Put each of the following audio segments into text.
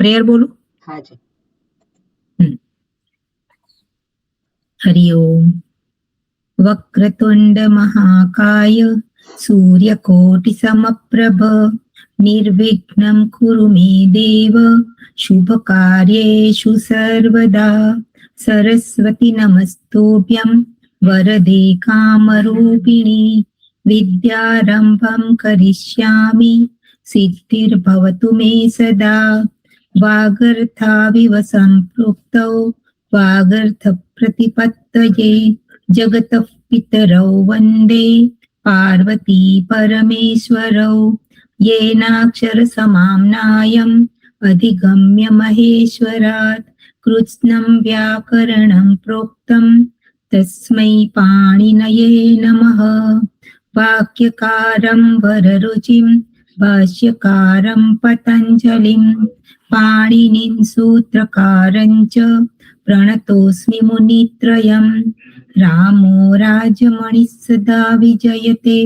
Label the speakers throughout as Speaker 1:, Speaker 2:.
Speaker 1: Prayer બોલું?
Speaker 2: હા જી.
Speaker 1: હરિ ઓમ. વક્રતુંડ મહાકાય સૂર્યકોટિ સમપ્રભ નિર્વિઘ્नं કુરુ મે દેવ શુભ કાર્યેષુ સર્વદા સરસ્વતી નમસ્તુભ્યં વરદે કામરૂપિણી વિદ્યારંભં કરિષ્યામિ સિદ્ધિર્ભવતુ મે સદા વાગર્થાવિવ સંપૃક્તૌ વાગર્થ પ્રતિપત્તયે જગતઃ પિતરૌ વંદે પાર્વતી પરમેશ્વરૌ येनाक्षर समाम्नायम् अधिगम्य महेश्वरात् कृत्स्नं व्याकरणं प्रोक्तं तस्मै पाणिनये नमः। वाक्यकारं वररुचिं भाष्यकारं पतञ्जलिं पाणिनिं सूत्रकारं च प्रणतोऽस्मि मुनित्रयम्। रामो राजमणिः सदा विजयते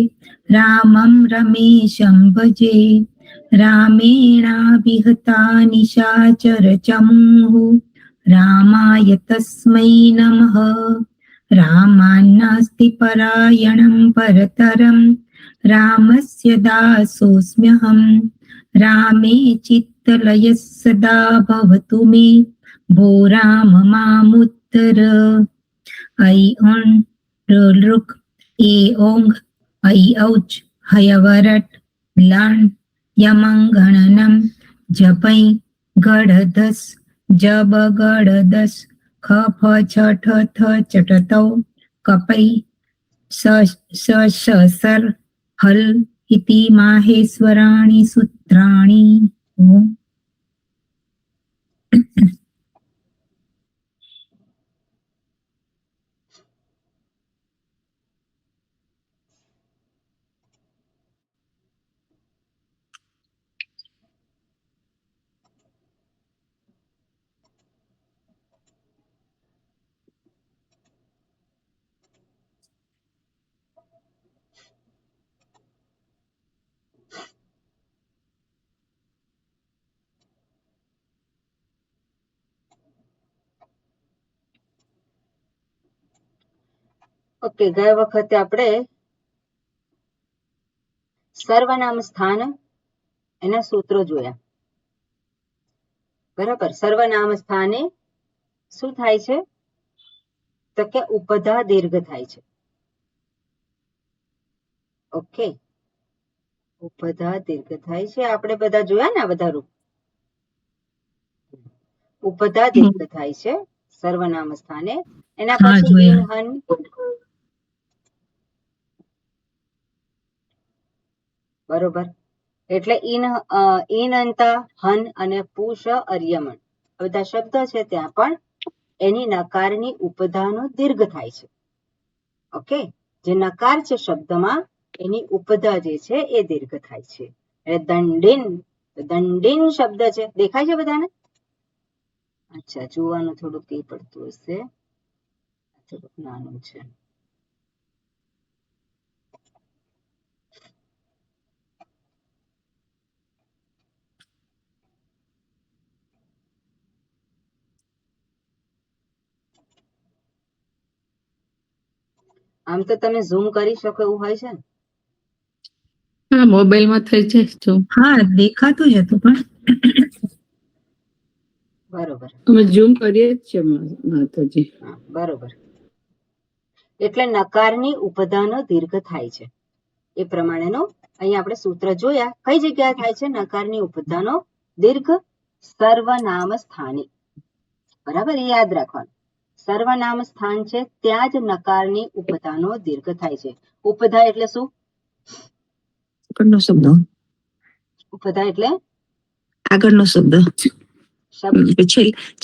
Speaker 1: रामं रमेशं भजे रामेणाभिहता निशाचरचमूः रामाय तस्मै नमः। रामान्नास्ति परायणं परतरं रामस्य दासोऽस्म्यहं रामे चित्तलयः सदा भवतु मे भो राम मामुत्तर। ऐ ओं ऋक ए ओंग ऐ औच हयवरट लाण यमंगणनम जपै गढ़दस जब गढ़दस ख फ छ ठ थ चटतौ कपै स श सर हल इति माहेश्वराणि सूत्राणि। ओम।
Speaker 2: ઓકે, ગયા વખતે આપણે સર્વનામ સ્થાન એના સૂત્રો જોયા. બરાબર. સર્વનામ સ્થાને શું થાય છે? તો કે ઉપધા દીર્ઘ થાય છે. ઓકે, ઉપધા દીર્ઘ થાય છે. આપણે બધા જોયા ને આ બધા રૂપ. ઉપધા દીર્ઘ થાય છે સર્વનામ સ્થાને. એના પછી ઇન હન બરોબર. એટલે ઇન અંતા હન અને પુષ અર્યમણ બધા શબ્દ છે ત્યાં પણ એની નકારની ઉપધાનો દીર્ઘ થાય છે. ઓકે, જે નકાર છે શબ્દમાં એની ઉપધા જે છે એ દીર્ઘ થાય છે. એટલે દંડિન, દંડિન શબ્દ છે, દેખાય છે બધાને? અચ્છા, જોવાનું થોડુંક એ પડતું હશે, થોડુંક નાનું છે. આમ તો તમે ઝૂમ કરી શકો એવું હોય છે ને?
Speaker 3: હા, મોબાઈલમાં થઈ છે ઝૂમ.
Speaker 1: હા, દેખાતું જ હતું પણ
Speaker 2: બરોબર.
Speaker 3: અમે ઝૂમ કરીએ જ છે માતાજી.
Speaker 2: બરોબર. એટલે નકારની ઉપધાનો દીર્ઘ થાય છે એ પ્રમાણેનો અહીંયા આપણે સૂત્ર જોયા. કઈ જગ્યાએ થાય છે નકારની ઉપધાનો દીર્ઘ? સર્વનામ સ્થાને. બરાબર, એ યાદ રાખવાનું. સર્વનામ સ્થાન છે ત્યાં જ નકારની ઉપધાનો દીર્ઘ થાય છે. ઉપધા એટલે શું?
Speaker 1: આગળનો શબ્દ.
Speaker 2: ઉપધા એટલે
Speaker 1: આગળનો શબ્દ.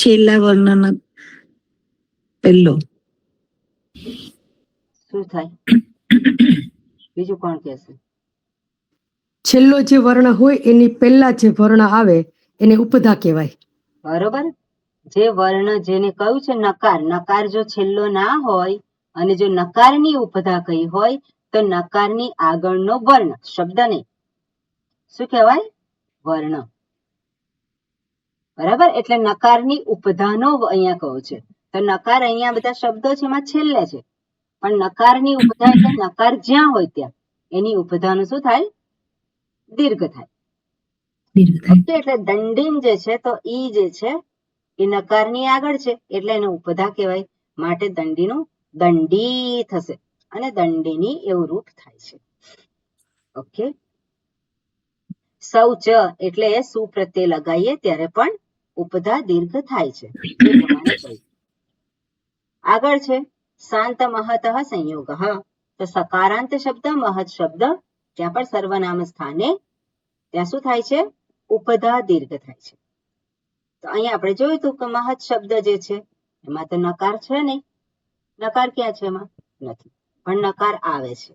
Speaker 1: છેલ્લા વર્ણનો પહેલો.
Speaker 2: શું થાય? બીજું કોણ કહેશે?
Speaker 4: છેલ્લો જે વર્ણ હોય એની પહેલા જે વર્ણ આવે એને ઉપધા કહેવાય.
Speaker 2: બરોબર. જે વર્ણ જેને કહ્યું છે નકાર, નકાર જો છેલ્લો ના હોય અને જો નકારની ઉપધા કહી હોય તો નકારની આગળનો વર્ણ, શબ્દ નહીં, શું કહેવાય? વર્ણ. બરાબર, એટલે નકારની ઉપધાનો અહીંયા કહું છે. તો નકાર અહીંયા બધા શબ્દો છે એમાં છેલ્લે છે, પણ નકારની ઉપધા એટલે નકાર જ્યાં હોય ત્યાં એની ઉપધાનું શું થાય? દીર્ઘ થાય. ઓકે, એટલે દંડીન જે છે તો ઈ જે છે એ નકારની આગળ છે એટલે એને ઉપધા કહેવાય. માટે દંડીનું દંડી થશે અને દંડીની એવું રૂપ થાય છે. ઓકે, શૌચ એટલે સુ પ્રત્યે લગાવીએ ત્યારે પણ ઉપધા દીર્ઘ થાય છે, એ પ્રમાણે કહ્યું. આગળ છે શાંત મહત સંયોગ. તો સકારાંત શબ્દ મહત શબ્દ ત્યાં પણ સર્વનામ સ્થાને ત્યાં શું થાય છે? ઉપધા દીર્ઘ થાય છે. તો અહીંયા આપણે જોયું હતું કે મહત શબ્દ જે છે એમાં તો નકાર છે નહીં. નકાર ક્યાં છે? એમાં નથી, પણ નકાર આવે છે.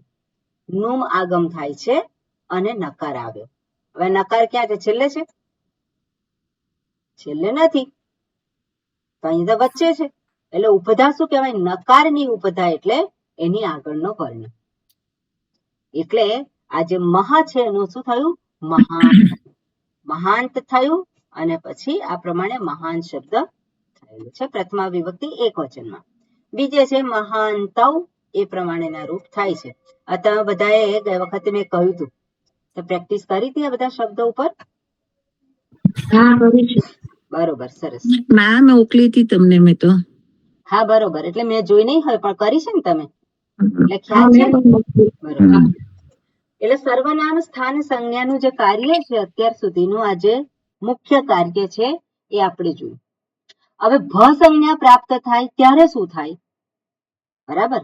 Speaker 2: નુમ આગમ થાય છે અને નકાર આવ્યો. હવે નકાર ક્યાં છે? છેલ્લે છે? છેલ્લે નથી, તો અહીં તો વચ્ચે છે. એટલે ઉપધા શું કહેવાય? નકારની ઉપધા એટલે એની આગળનો વર્ણ. એટલે આ જે મહ છે એનું શું થયું? મહાન. મહાંત થયું અને પછી આ પ્રમાણે મહાન શબ્દ થયેલું છે પ્રથમા વિભક્તિ એકવચનમાં. બીજે છે મહાંતવ, એ પ્રમાણેના રૂપ થાય છે. આ તમે બધાએ ગઈ વખતે મેં કહ્યું હતું તો પ્રેક્ટિસ કરી હતી આ બધા શબ્દો ઉપર? બરોબર, સરસ.
Speaker 1: ના, મોકલી હતી તમને મેં તો.
Speaker 2: હા બરોબર, એટલે મેં જોઈ નહીં હોય પણ કરી છે ને તમે, એટલે ખ્યાલ છે. બરોબર, એટલે સર્વનામ સ્થાન સંજ્ઞાનું જે કાર્ય છે અત્યાર સુધીનું આ જે મુખ્ય કાર્ય છે એ આપણે જોયું. હવે ભ સંજ્ઞા પ્રાપ્ત થાય ત્યારે શું થાય? બરાબર,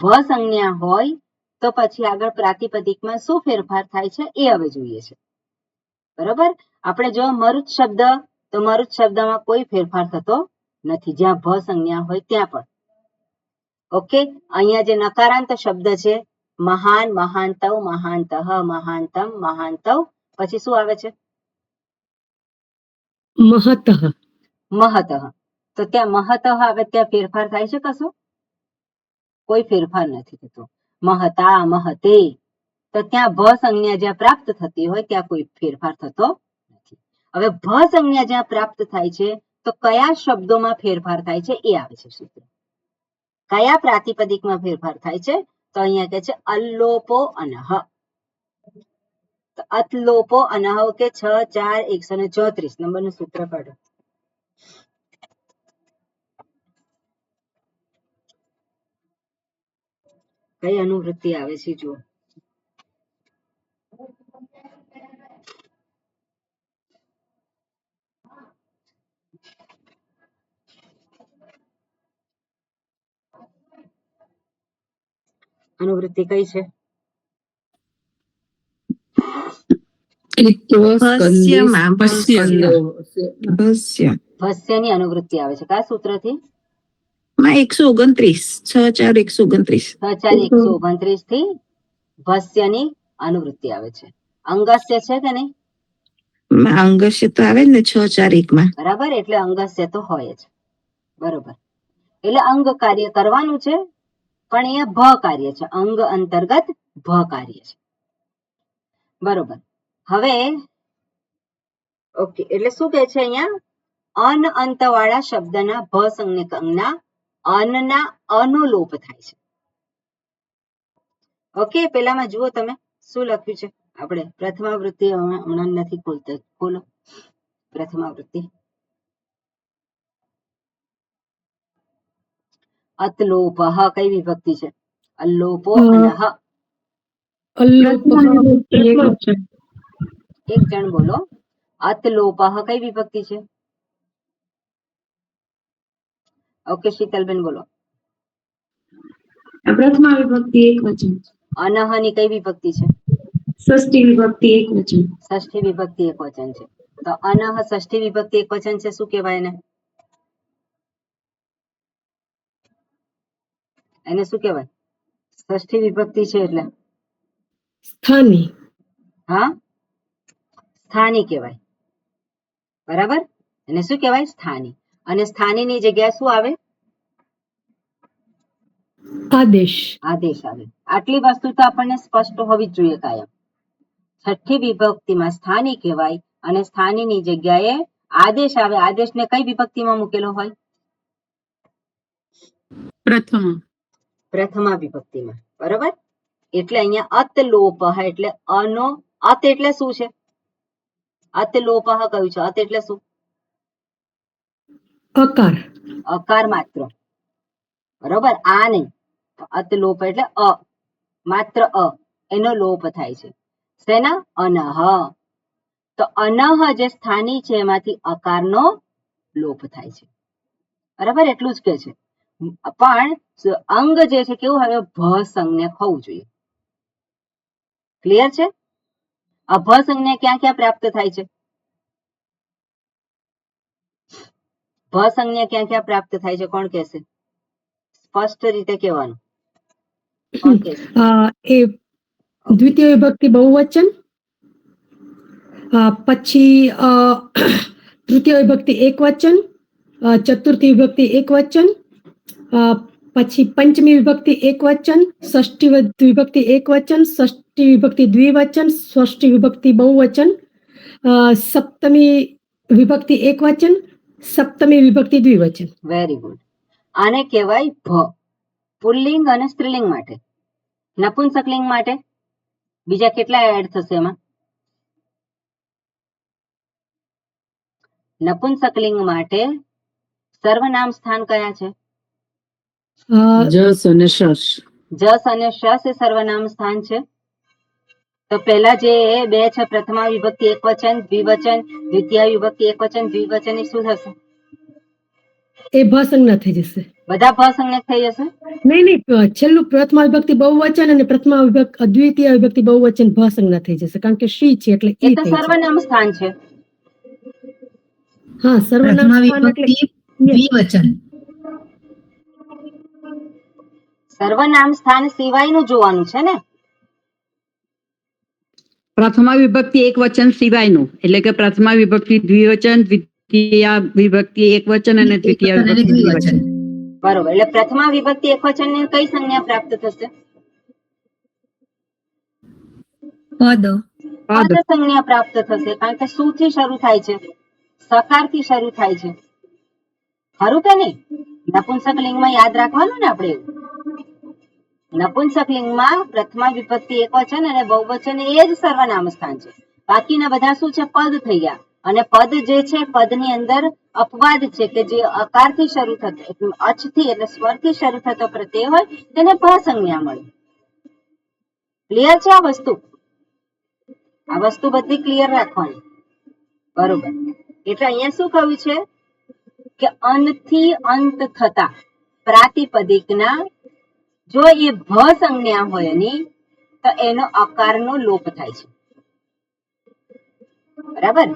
Speaker 2: ભ સંજ્ઞા હોય તો પછી આગળ પ્રાતિપદિકમાં શું ફેરફાર થાય છે એ હવે જોઈએ છે. બરોબર, આપણે જો મરુત શબ્દ, તો મરુત શબ્દમાં કોઈ ફેરફાર થતો નથી જ્યાં ભ સંજ્ઞા હોય ત્યાં પણ. ઓકે, અહીંયા જે નકારાંત શબ્દ છે મહાન, મહાંતવ, મહાંતઃ, મહાંતમ, મહાંતવ, પછી શું આવે છે?
Speaker 4: મહતઃ.
Speaker 2: મહતઃ. તો ત્યાં મહતઃ આવે ત્યાં ફેરફાર થાય છે કશો? કોઈ ફેરફાર નથી થતો. મહતા, મહતે, તો ત્યાં ભ સંજ્ઞા જ્યાં પ્રાપ્ત થતી હોય ત્યાં કોઈ ફેરફાર થતો નથી. હવે ભ સંજ્ઞા જ્યાં પ્રાપ્ત થાય છે તો કયા શબ્દોમાં ફેરફાર થાય છે એ આવે છે સૂત્ર. કયા પ્રાતિપદિકમાં ફેરફાર થાય છે? તો અહીંયા કે છે અલ્લોપો અનહ. તો અતલોપો અનહ કે 6 4 134 નંબરનું સૂત્ર કાઢો. કઈ અનુવૃત્તિ આવે છે જુઓ. અનુવૃત્તિ કઈ છે? ભસ્યની અનુવૃત્તિ આવે છે. કયા સૂત્રથી?
Speaker 1: 129, 6 4 129.
Speaker 2: 6 4 129 થી ભસ્યની અનુવૃત્તિ આવે છે. અંગસ્ય છે કે નહીં?
Speaker 1: અંગસ્ય તો આવે ને 6 4 1 માં.
Speaker 2: બરાબર, એટલે અંગસ્ય તો હોય જ. બરોબર, એટલે અંગ કાર્ય કરવાનું છે પણ અહીંયા ભ કાર્ય છે. અંગ અંતર્ગત ભ કાર્ય છે. બરોબર, હવે ઓકે, એટલે શું કહે છે અહીંયા? અન અંતવાળા શબ્દના ભ સંજ્ઞકના અનના અનુલોપ થાય છે. ઓકે, પેલામાં જુઓ તમે શું લખ્યું છે. આપણે પ્રથમાવૃત્તિ હમણાં નથી ખોલતા, ખોલો પ્રથમાવૃત્તિ. અતલોપ કઈ વિભક્તિ છે? અલ્લોપો અનહ. એક જણ બોલો. અતલોપ કઈ વિભક્તિ છે? ઓકે, શીતલબેન બોલો.
Speaker 5: પ્રથમા વિભક્તિ એકવચન.
Speaker 2: અનહ ની કઈ વિભક્તિ છે?
Speaker 5: ષષ્ઠી વિભક્તિ એકવચન.
Speaker 2: ષષ્ઠી વિભક્તિ એકવચન છે. તો અનહ ષષ્ઠી વિભક્તિ એકવચન છે, શું કહેવાય એને? એને શું કહેવાય? ષષ્ઠી વિભક્તિ છે એટલે
Speaker 4: સ્થાની.
Speaker 2: હા, સ્થાની કહેવાય. બરાબર, એને શું કહેવાય? સ્થાની. અને સ્થાનીની જગ્યાએ શું આવે?
Speaker 4: આદેશ.
Speaker 2: આદેશ આવે. આટલી વસ્તુ તો આપણને સ્પષ્ટ હોવી જ જોઈએ કાયમ. છઠ્ઠી વિભક્તિમાં સ્થાની કહેવાય અને સ્થાનીની જગ્યાએ આદેશ આવે, આદેશને કઈ વિભક્તિમાં મૂકેલો હોય? પ્રથમા વિભક્તિમાં, બરોબર. એટલે અહીંયા અતલોપહ એટલે અનો, અત એટલે શું છે? અતલોપહ કયું છે? અત એટલે શું?
Speaker 4: અકાર.
Speaker 2: અકાર માત્ર, બરોબર. આ નહીં, અતલોપ એટલે અ, માત્ર અ, એનો લોપ થાય છે. શેના? અનહ. તો અનહ જે સ્થાની છે એમાંથી અકારનો લોપ થાય છે, બરાબર. એટલું જ કે છે. પણ અંગ જે છે કેવું હવે ભ સંજ્ઞક હોવું જોઈએ. ક્લિયર છે? આ ભ સંજ્ઞા ક્યાં ક્યાં પ્રાપ્ત થાય છે? ભ સંજ્ઞા ક્યાં ક્યાં પ્રાપ્ત થાય છે? કોણ કહેશે? સ્પષ્ટ રીતે કહેવાનું. કોણ કહેશે?
Speaker 4: એ દ્વિતીય વિભક્તિ બહુવચન, પછી તૃતીય વિભક્તિ એકવચન, ચતુર્થી વિભક્તિ એકવચન, પછી પંચમી વિભક્તિ એકવચન, ષષ્ઠી વિભક્તિ એકવચન, ષષ્ઠી વિભક્તિ દ્વિવચન, ષષ્ઠી વિભક્તિ બહુવચન, સપ્તમી વિભક્તિ એકવચન, સપ્તમી વિભક્તિ દ્વિવચન.
Speaker 2: Very good. આને કહેવાય ભ. પુલ્લિંગ અને સ્ત્રીલિંગ માટે. નપુંસકલિંગ માટે બીજા કેટલા એડ થશે એમાં? નપુંસકલિંગ માટે સર્વનામ સ્થાન કયા છે?
Speaker 3: જસ અને શશ.
Speaker 2: જસ અને શસ એ સર્વનામ સ્થાન છે. તો પહેલા જે બે છે, પ્રથમા વિભક્તિ એકવચન, દ્વિવચન, દ્વિતીય વિભક્તિ એકવચન, દ્વિવચન, એ શું થશે?
Speaker 4: એ ભસંજ્ઞા થઈ જશે.
Speaker 2: બધા ભસંજ્ઞક થઈ જશે?
Speaker 4: નહીં, છેલ્લું પ્રથમા વિભક્તિ બહુવચન અને પ્રથમા દ્વિતીય વિભક્તિ બહુવચન ભસંજ્ઞા થઈ જશે, કારણ કે શી છે એટલે
Speaker 2: એ તો સર્વનામ સ્થાન છે.
Speaker 4: હા, સર્વનામ સ્થાન એટલે
Speaker 3: દ્વિવચન.
Speaker 2: સર્વનામ સ્થાન સિવાયનું જોવાનું છે ને.
Speaker 6: પ્રથમા વિભક્તિ એક વચન સિવાયનું, એટલે કે પ્રથમા વિભક્તિ દ્વિવચન, દ્વિતીય વિભક્તિ એક વચન અને દ્વિતીય વિભક્તિ દ્વિવચન.
Speaker 2: બરોબર. એટલે પ્રથમા વિભક્તિ એકવચન ને કઈ સંજ્ઞા પ્રાપ્ત થશે?
Speaker 3: પદ.
Speaker 2: પદ સંજ્ઞા પ્રાપ્ત થશે, કારણ કે શું થી શરૂ થાય છે? સકાર થી શરૂ થાય છે. ખરું કે નહીં? નપુંસકલિંગમાં યાદ રાખવાનું ને આપણે. નપુંસકલિંગમાં પ્રથમા વિભક્તિ એકવચન અને બહુવચન એ જ સર્વનામ સ્થાન છે. બાકીના બધા શું છે? પદ થઈ ગયા. અને પદ જે છે, પદની અંદર અપવાદ છે કે જે અકારથી શરૂ થતો, અચથી એટલે સ્વરથી શરૂ થતો પ્રત્યય હોય તેને ભ સંજ્ઞા મળે. ક્લિયર છે આ વસ્તુ? આ વસ્તુ બધી ક્લિયર રાખવાની, બરોબર. એટલે અહીંયા શું કહ્યું છે કે અનથી અંત થતા પ્રાતિપદિકના જો એ ભ સંજ્ઞા હોય એની, તો એનો અકારનો લોપ થાય છે, બરાબર.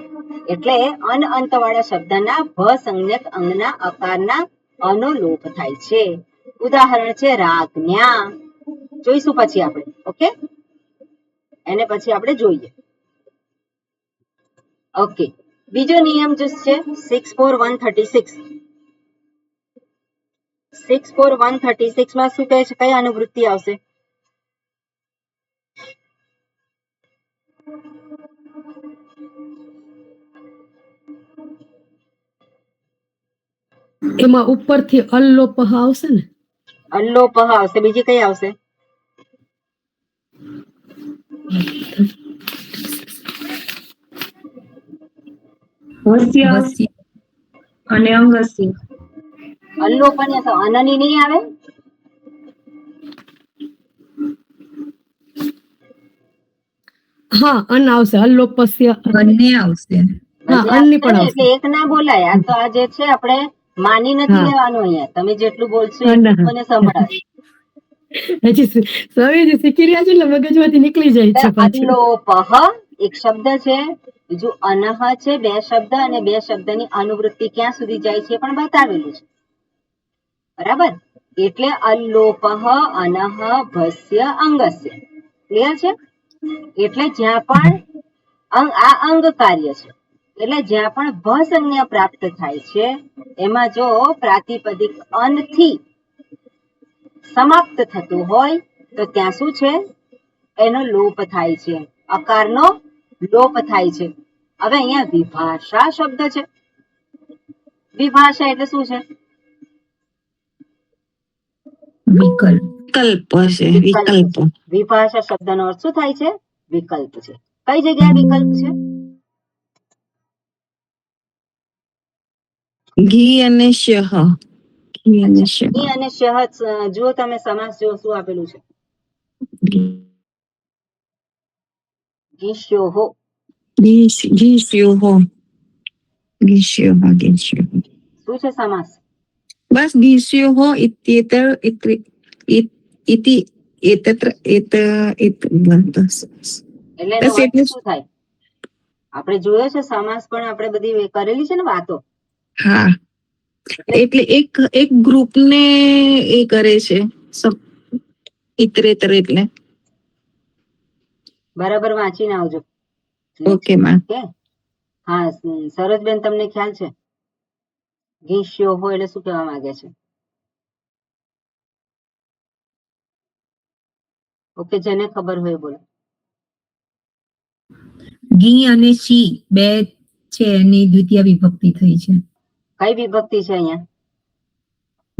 Speaker 2: એટલે અનઅંત વાળા શબ્દના ભ સંજ્ઞક અંગના અકારના અનો લોપ થાય છે. ઉદાહરણ છે રાજ્ઞા. જોઈશું પછી આપણે. ઓકે, એને પછી આપણે જોઈએ. ઓકે, બીજો નિયમ જે છે 64136. 64136 માં શું કહે છે? કઈ અનુવૃત્તિ આવશે?
Speaker 4: એમાં ઉપરથી અલ્લોપહ આવશે ને?
Speaker 2: અલ્લોપહ આવશે. બીજી કઈ આવશે?
Speaker 5: હસ્ય અને અંગસ્ય.
Speaker 2: અલ્લોપની અનની નહીં આવે?
Speaker 4: હા, અન્ન આવશે. અલ્લોપસ્ય
Speaker 3: બંને આવશે.
Speaker 4: હા, અન્નની પણ આવશે.
Speaker 2: એટલે એક ના બોલાય. આ તો આ જે છે આપણે માની નથી લેવાનું. અહીંયા તમે જેટલું બોલશો એટલું મને સંભળાય.
Speaker 4: હજી સ્વામીજી શીખી રહ્યા છે એટલે મગજમાંથી નીકળી જાય છે પાછું.
Speaker 2: અલ્લોપહ એક શબ્દ છે, બીજું અનહ છે. બે શબ્દ અને બે શબ્દની અનુવૃત્તિ ક્યાં સુધી જાય છે પણ બતાવેલું છે, બરાબર. એટલે અલ્લોપહ, અનહ, ભસ્ય, અંગસ્ય. ક્લિયર છે? એટલે જ્યાં પણ આ અંગ કાર્ય છે, એટલે જ્યાં પણ ભ સંજ્ઞા પ્રાપ્ત થાય છે એમાં જો પ્રાતિપદિક અન થી સમાપ્ત થતું હોય તો ત્યાં શું છે? એનો લોપ થાય છે, અકારનો લોપ થાય છે. હવે અહીંયા વિભાષા શબ્દ છે, દ્વિભાષા એટલે શું છે?
Speaker 3: વિકલ્પ.
Speaker 1: વિકલ્પ છે વિકલ્પ.
Speaker 2: દ્વિભાષા શબ્દનો અર્થ શું થાય છે? વિકલ્પ છે. કઈ જગ્યાએ વિકલ્પ છે?
Speaker 1: ઘી અને શહ. ઘી અને શહ.
Speaker 2: ઘી અને શહદ. જુઓ તમે સમાસ જુઓ શું આપેલું છે. ઘીષ્યોહો.
Speaker 1: ઘીસ્યોહો. ઘીસ્યોહ ઘીસ્યોહ.
Speaker 2: શું છે સમાસ?
Speaker 1: બસ ઘીસ્યોહો ઇત્યેતર ઇતિ એતત્ર બસ
Speaker 2: એટલે એનો અર્થ
Speaker 1: એટલું જ.
Speaker 2: શું થાય? આપણે જોયો છે સમાસ પણ આપણે બધી કરેલી છે ને વાતો.
Speaker 1: હા, એટલે એક ગ્રુપ ને એ કરે છે ઇતરેતર એટલે.
Speaker 2: બરાબર વાંચીને આવજો.
Speaker 1: ઓકે માં.
Speaker 2: ઓકે. હા, સરોજબેન તમને ખ્યાલ છે ઘીષ્યોહો એટલે શું કહેવા માંગે છે? ઓકે, જેને ખબર હોય બોલો.
Speaker 3: ઘી અને શી બે છે એની દ્વિતીય વિભક્તિ થઈ છે.
Speaker 2: કઈ વિભક્તિ છે અહીંયા?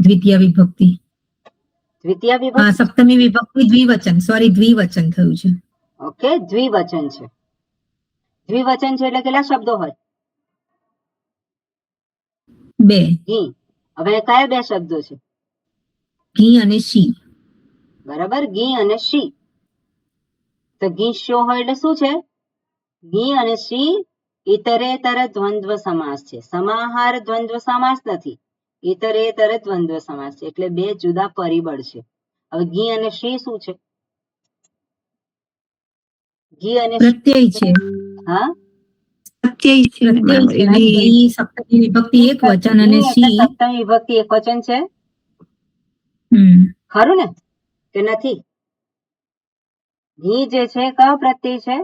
Speaker 3: દ્વિતીય વિભક્તિ.
Speaker 2: દ્વિતીય
Speaker 3: હા,
Speaker 2: વિભક્તિ.
Speaker 3: સપ્તમી વિભક્તિ દ્વિવચન. સોરી, દ્વિવચન થયું છે.
Speaker 2: ઓકે, દ્વિવચન છે. દ્વિવચન છે એટલે કેટલા શબ્દો હોય?
Speaker 3: 2.
Speaker 2: ઘી. હવે કયા બે શબ્દો છે?
Speaker 3: ઘી અને શી.
Speaker 2: બરાબર, ઘી અને શી. તો ઘીષ્યો હોય એટલે શું છે? ઘી અને શી ઇતરેતર દ્વંદ્વ સમાસ છે. સમાહાર દ્વંદ્વ સમાસ નથી, ઇતરેતર દ્વંદ્વ સમાસ છે. એટલે બે જુદા પરિબળ છે. હવે ઘી અને શી શું છે? ઘી અને
Speaker 3: પ્રત્યય છે.
Speaker 2: હા,
Speaker 1: પ્રત્યય છે ને
Speaker 3: પ્રત્યય
Speaker 1: ma'am,
Speaker 3: છે.
Speaker 1: એની
Speaker 3: ઘી સપ્તમી વિભક્તિ એક વચન અને
Speaker 2: ઘી એટલે
Speaker 3: શી.
Speaker 2: સપ્તમી વિભક્તિ એક વચન છે. ખરું ને કે નથી? ઘી જે છે કયો પ્રત્યય છે?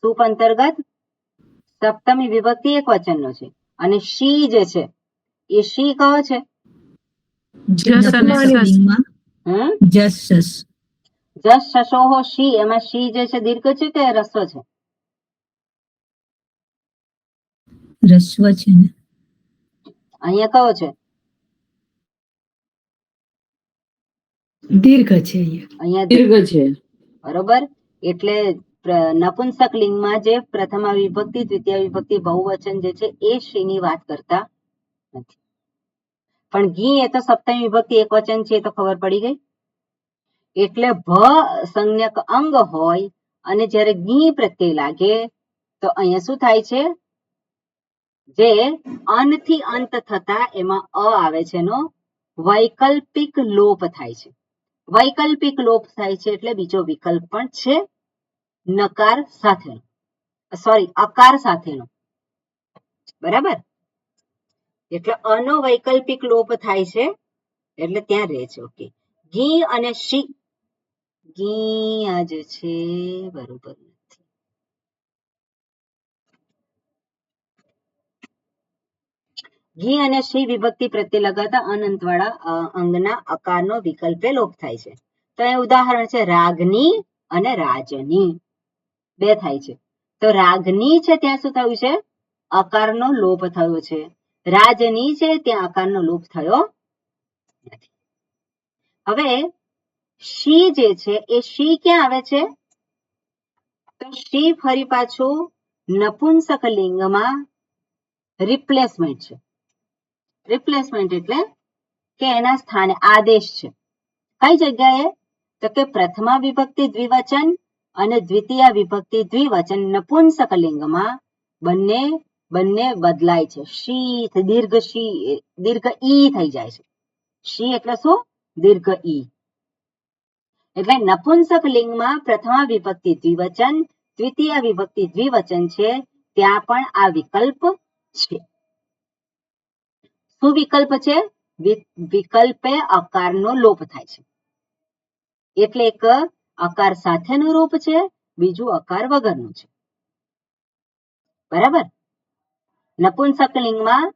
Speaker 2: સુપ અંતર્ગત સપ્તમી વિભક્તિ એક વચનનો છે. અને શી જે છે એ શી કયો છે?
Speaker 3: નપુંસકલિંગમાં
Speaker 2: હમ
Speaker 3: જસ જસ.
Speaker 2: જસ શશોહો શી. એમાં શી જે છે દીર્ઘ છે કે રસ્વ છે?
Speaker 3: રસ્વ છે ને.
Speaker 2: અહીંયા કયો છે?
Speaker 4: દીર્ઘ છે અહીંયા.
Speaker 2: અહીંયા
Speaker 6: દીર્ઘ છે.
Speaker 2: બરોબર. એટલે નપુંસક લિંગમાં જે પ્રથમા વિભક્તિ દ્વિતીય વિભક્તિ બહુવચન જે છે એ શીની વાત કરતા નથી. પણ ઘી એ તો સપ્તમી વિભક્તિ એક વચન છે, એ તો ખબર પડી ગઈ. એટલે ભ સંજ્ઞક અંગ હોય અને જ્યારે ઘી પ્રત્યય લાગે તો અહીંયા શું થાય છે? જે અન થી અંત થતા એમાં અ આવે છે એનો વૈકલ્પિક લોપ થાય છે. વૈકલ્પિક લોપ થાય છે એટલે બીજો વિકલ્પ પણ છે, નકાર સાથેનો, સોરી અકાર સાથેનો. બરાબર. એટલે અનો વૈકલ્પિક લોપ થાય છે એટલે ત્યાં રહે છે. ઓકે, ઘી અને શી. ઘી આ જે છે બરોબર નથી. ઘી અને શી વિભક્તિ પ્રત્યે લગાતા અનંતવાળા અંગના અકારનો વિકલ્પે લોપ થાય છે. તો એ ઉદાહરણ છે રાગની અને રાજની. બે થાય છે. તો રાગની છે ત્યાં શું થયું છે? અકારનો લોપ થયો છે. રાજની છે ત્યાં અકારનો લોપ થયો નથી. હવે શી જે છે એ શી ક્યાં આવે છે? તો શી ફરી પાછું નપુંસક લિંગમાં રિપ્લેસમેન્ટ છે. રિપ્લેસમેન્ટ એટલે કે એના સ્થાને આદેશ છે. કઈ જગ્યાએ? તો કે પ્રથમા વિભક્તિ દ્વિવચન અને દ્વિતીય વિભક્તિ દ્વિવચન નપુંસક લિંગમાં બંને બદલાય છે. શી દીર્ઘ ઈ થઈ જાય છે. શી એટલે શું? દીર્ઘ ઈ. એટલે નપુંસક લિંગમાં પ્રથમા વિભક્તિ દ્વિવચન, દ્વિતીય વિભક્તિ દ્વિવચન છે, ત્યાં પણ આ વિકલ્પ છે. શું વિકલ્પ છે? વિકલ્પે અકારનો લોપ થાય છે. એટલે એક અકાર સાથેનું રૂપ છે, બીજું અકાર વગરનું છે. બરાબર. નપુંસક લિંગમાં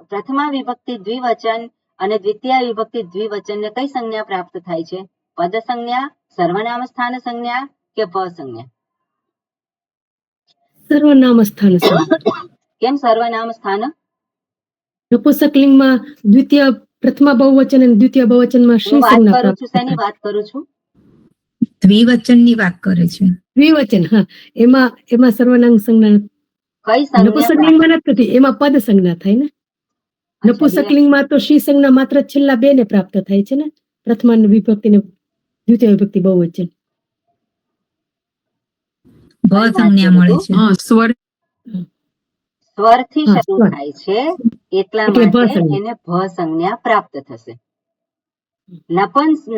Speaker 2: પ્રથમા વિભક્તિ દ્વિવચન અને દ્વિતીય વિભક્તિ દ્વિવચનને કઈ સંજ્ઞા પ્રાપ્ત થાય છે? પદ સંજ્ઞા, સર્વનામ સ્થાન સંજ્ઞા કે પ સંજ્ઞા?
Speaker 4: સર્વનામ સ્થાન સંજ્ઞા.
Speaker 2: કેમ સર્વનામ સ્થાન?
Speaker 4: નપુંસકલિંગમાં દ્વિતીય પ્રથમા બહુવચન અને દ્વિતીય બહુવચનમાં
Speaker 2: હું
Speaker 4: શ્રી
Speaker 2: વાત
Speaker 4: સંજ્ઞા
Speaker 2: કરું
Speaker 4: પ્રાપ્ત
Speaker 2: છું શેની
Speaker 4: થાય.
Speaker 2: વાત કરું છું?
Speaker 3: દ્વિવચનની વાત કરે છે.
Speaker 4: દ્વિવચન, હા, એમાં સર્વનામ સંજ્ઞા
Speaker 2: કઈ સંજ્ઞા પ્રાપ્ત?
Speaker 4: નપુંસકલિંગમાં નથી થતી, એમાં પદ સંજ્ઞા થાય ને.
Speaker 2: અચ્છા,
Speaker 4: નપુંસકલિંગમાં તો શ્રી સંજ્ઞા માત્ર છેલ્લા બે ને પ્રાપ્ત થાય છે ને, પ્રથમા વિભક્તિ ને દ્વિતીય વિભક્તિ બહુવચન.
Speaker 3: ભ
Speaker 2: ફરી વાત
Speaker 3: સંજ્ઞા
Speaker 2: કરું
Speaker 3: મળે
Speaker 2: તો?
Speaker 3: છે.
Speaker 6: સ્વર
Speaker 2: સ્વરથી
Speaker 4: હા,
Speaker 2: શરૂ
Speaker 4: સ્વર.
Speaker 2: થાય છે એટલા
Speaker 4: એટલે ભ
Speaker 2: માટે
Speaker 4: સંજ્ઞા.
Speaker 2: એને ભ સંજ્ઞા પ્રાપ્ત થશે.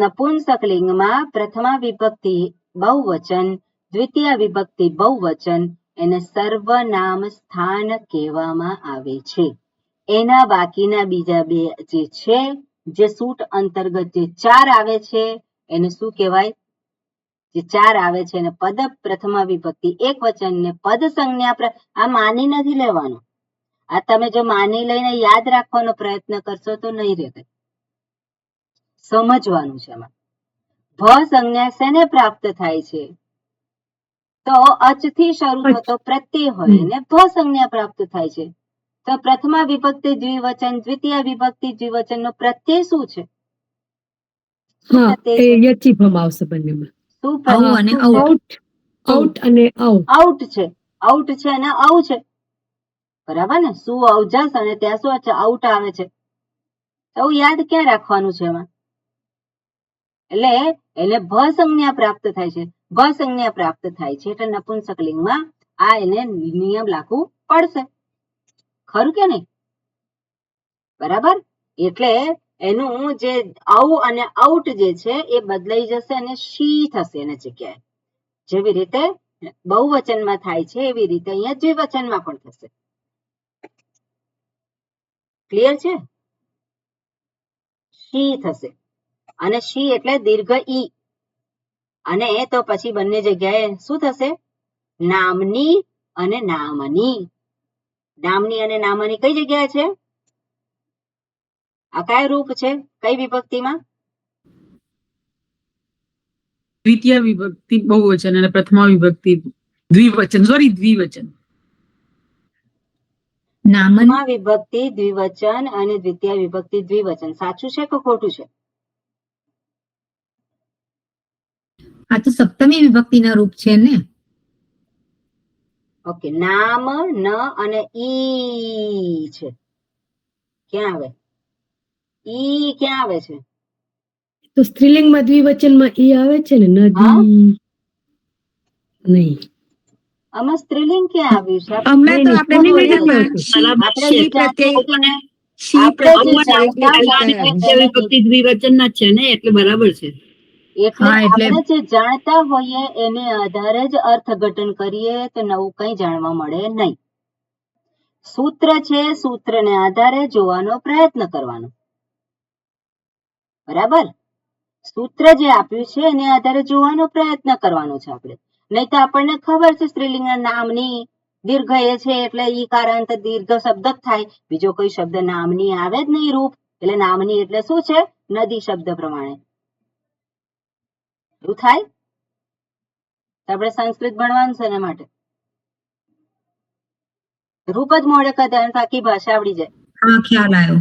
Speaker 2: નપુંસકલિંગમાં પ્રથમા વિભક્તિ બહુવચન, દ્વિતીય વિભક્તિ બહુવચન એને સર્વનામ સ્થાન કહેવામાં આવે છે. એના બાકીના બીજા બે જે છે, જે સૂટ અંતર્ગત જે 4 આવે છે એને શું કહેવાય? જે 4 આવે છે એને પદ પ્રથમા વિભક્તિ એક વચન ને પદ સંજ્ઞા. આ માની નથી લેવાનું. આ તમે જો માની લઈને યાદ રાખવાનો પ્રયત્ન કરશો તો નહીં રહે. સમજવાનું છે એમાં. ભ સંજ્ઞા શેને પ્રાપ્ત થાય છે? તો અચથી શરૂ થતો પ્રત્યય હોય એને ભ સંજ્ઞા પ્રાપ્ત થાય છે. તો પ્રથમા વિભક્તિ દ્વિવચન, દ્વિતીય વિભક્તિ દ્વિવચન નો પ્રત્યય શું છે? શું
Speaker 4: હા,
Speaker 2: પ્રત્યય
Speaker 4: એ
Speaker 2: છે?
Speaker 4: યચી ભમ આવશે બંનેમાં.
Speaker 2: શું
Speaker 3: આવું અને
Speaker 2: શું છે?
Speaker 3: આઉટ.
Speaker 4: આઉટ અને આઉ.
Speaker 2: આઉટ છે. આઉટ છે અને આઉ છે. બરાબર ને? શું અવજસ અને ત્યાં શું છે? આઉટ આવે છે. તો યાદ ક્યાં રાખવાનું છે એમાં? એટલે એને ભ સંજ્ઞા પ્રાપ્ત થાય છે. ભ સંજ્ઞા પ્રાપ્ત થાય છે એટલે નપુંસકલિંગમાં આ એને નિયમ લાગુ પડશે. ખરું કે નહીં? બરાબર? એટલે એનું જે આઉ અને આઉટ જે છે એ બદલાઈ જશે અને શી થશે એની જગ્યાએ. જેવી રીતે બહુવચનમાં થાય છે એવી રીતે અહીંયા દ્વિવચનમાં પણ થશે. ક્લિયર છે? શી થશે અને શી એટલે દીર્ઘ ઈ, અને તો પછી બંને જગ્યાએ શું થશે? નામની અને નામની. નામની અને નામની કઈ જગ્યાએ છે? આ કયા રૂપ છે? કઈ વિભક્તિમાં?
Speaker 7: દ્વિતીય વિભક્તિ બહુવચન અને પ્રથમા વિભક્તિ દ્વિવચન.
Speaker 3: નામન.
Speaker 2: પ્રથમા વિભક્તિ દ્વિવચન અને દ્વિતીય વિભક્તિ દ્વિવચન. સાચું છે કે ખોટું છે?
Speaker 3: આ તો સપ્તમી વિભક્તિના રૂપ છે ને.
Speaker 2: ઓકે, નામ, ન અને ઈ છે. ક્યાં આવે? ઈ ક્યાં આવે છે?
Speaker 4: તો સ્ત્રીલિંગમાં દ્વિવચનમાં ઈ આવે છે ને, નદી નહીં.
Speaker 2: આમાં સ્ત્રીલિંગ ક્યાં આવ્યું છે?
Speaker 6: હમણાં તો
Speaker 4: નહીં,
Speaker 6: આપણે
Speaker 4: નહીં,
Speaker 6: નહીં
Speaker 4: નહીં,
Speaker 6: કીધું.
Speaker 4: નહીં.
Speaker 2: આપણે જે જાણતા
Speaker 6: શી
Speaker 2: આપણે જે
Speaker 6: પ્રત્યય
Speaker 2: જાણતા હોય
Speaker 6: દ્વિતીય વિભક્તિ દ્વિવચનના જ છે ને, એટલે બરાબર છે.
Speaker 2: એટલે
Speaker 3: હા, એટલે
Speaker 2: આપણે જે જાણતા હોઈએ એને આધારે જ અર્થઘટન કરીએ તો નવું કંઈ જાણવા મળે નહીં. સૂત્ર છે, સૂત્રને આધારે જોવાનો પ્રયત્ન કરવાનો. બરાબર? સૂત્ર જે આપ્યું છે એને આધારે જોવાનો પ્રયત્ન કરવાનો છે આપણે. નહીં તો આપણને ખબર છે સ્ત્રીલિંગના નામની દીર્ઘ એ છે એટલે ઈ કારાંત દીર્ઘ શબ્દ જ થાય. બીજો કોઈ શબ્દ નામની આવે જ નહીં રૂપ. એટલે નામની એટલે શું છે? નદી શબ્દ પ્રમાણે. એવું થાય? આપણે સંસ્કૃત ભણવાનું છે એના માટે. રૂપ જ મોડે કદાચ આખી ભાષા આવડી જાય.
Speaker 3: હા, ખ્યાલ આવ્યો.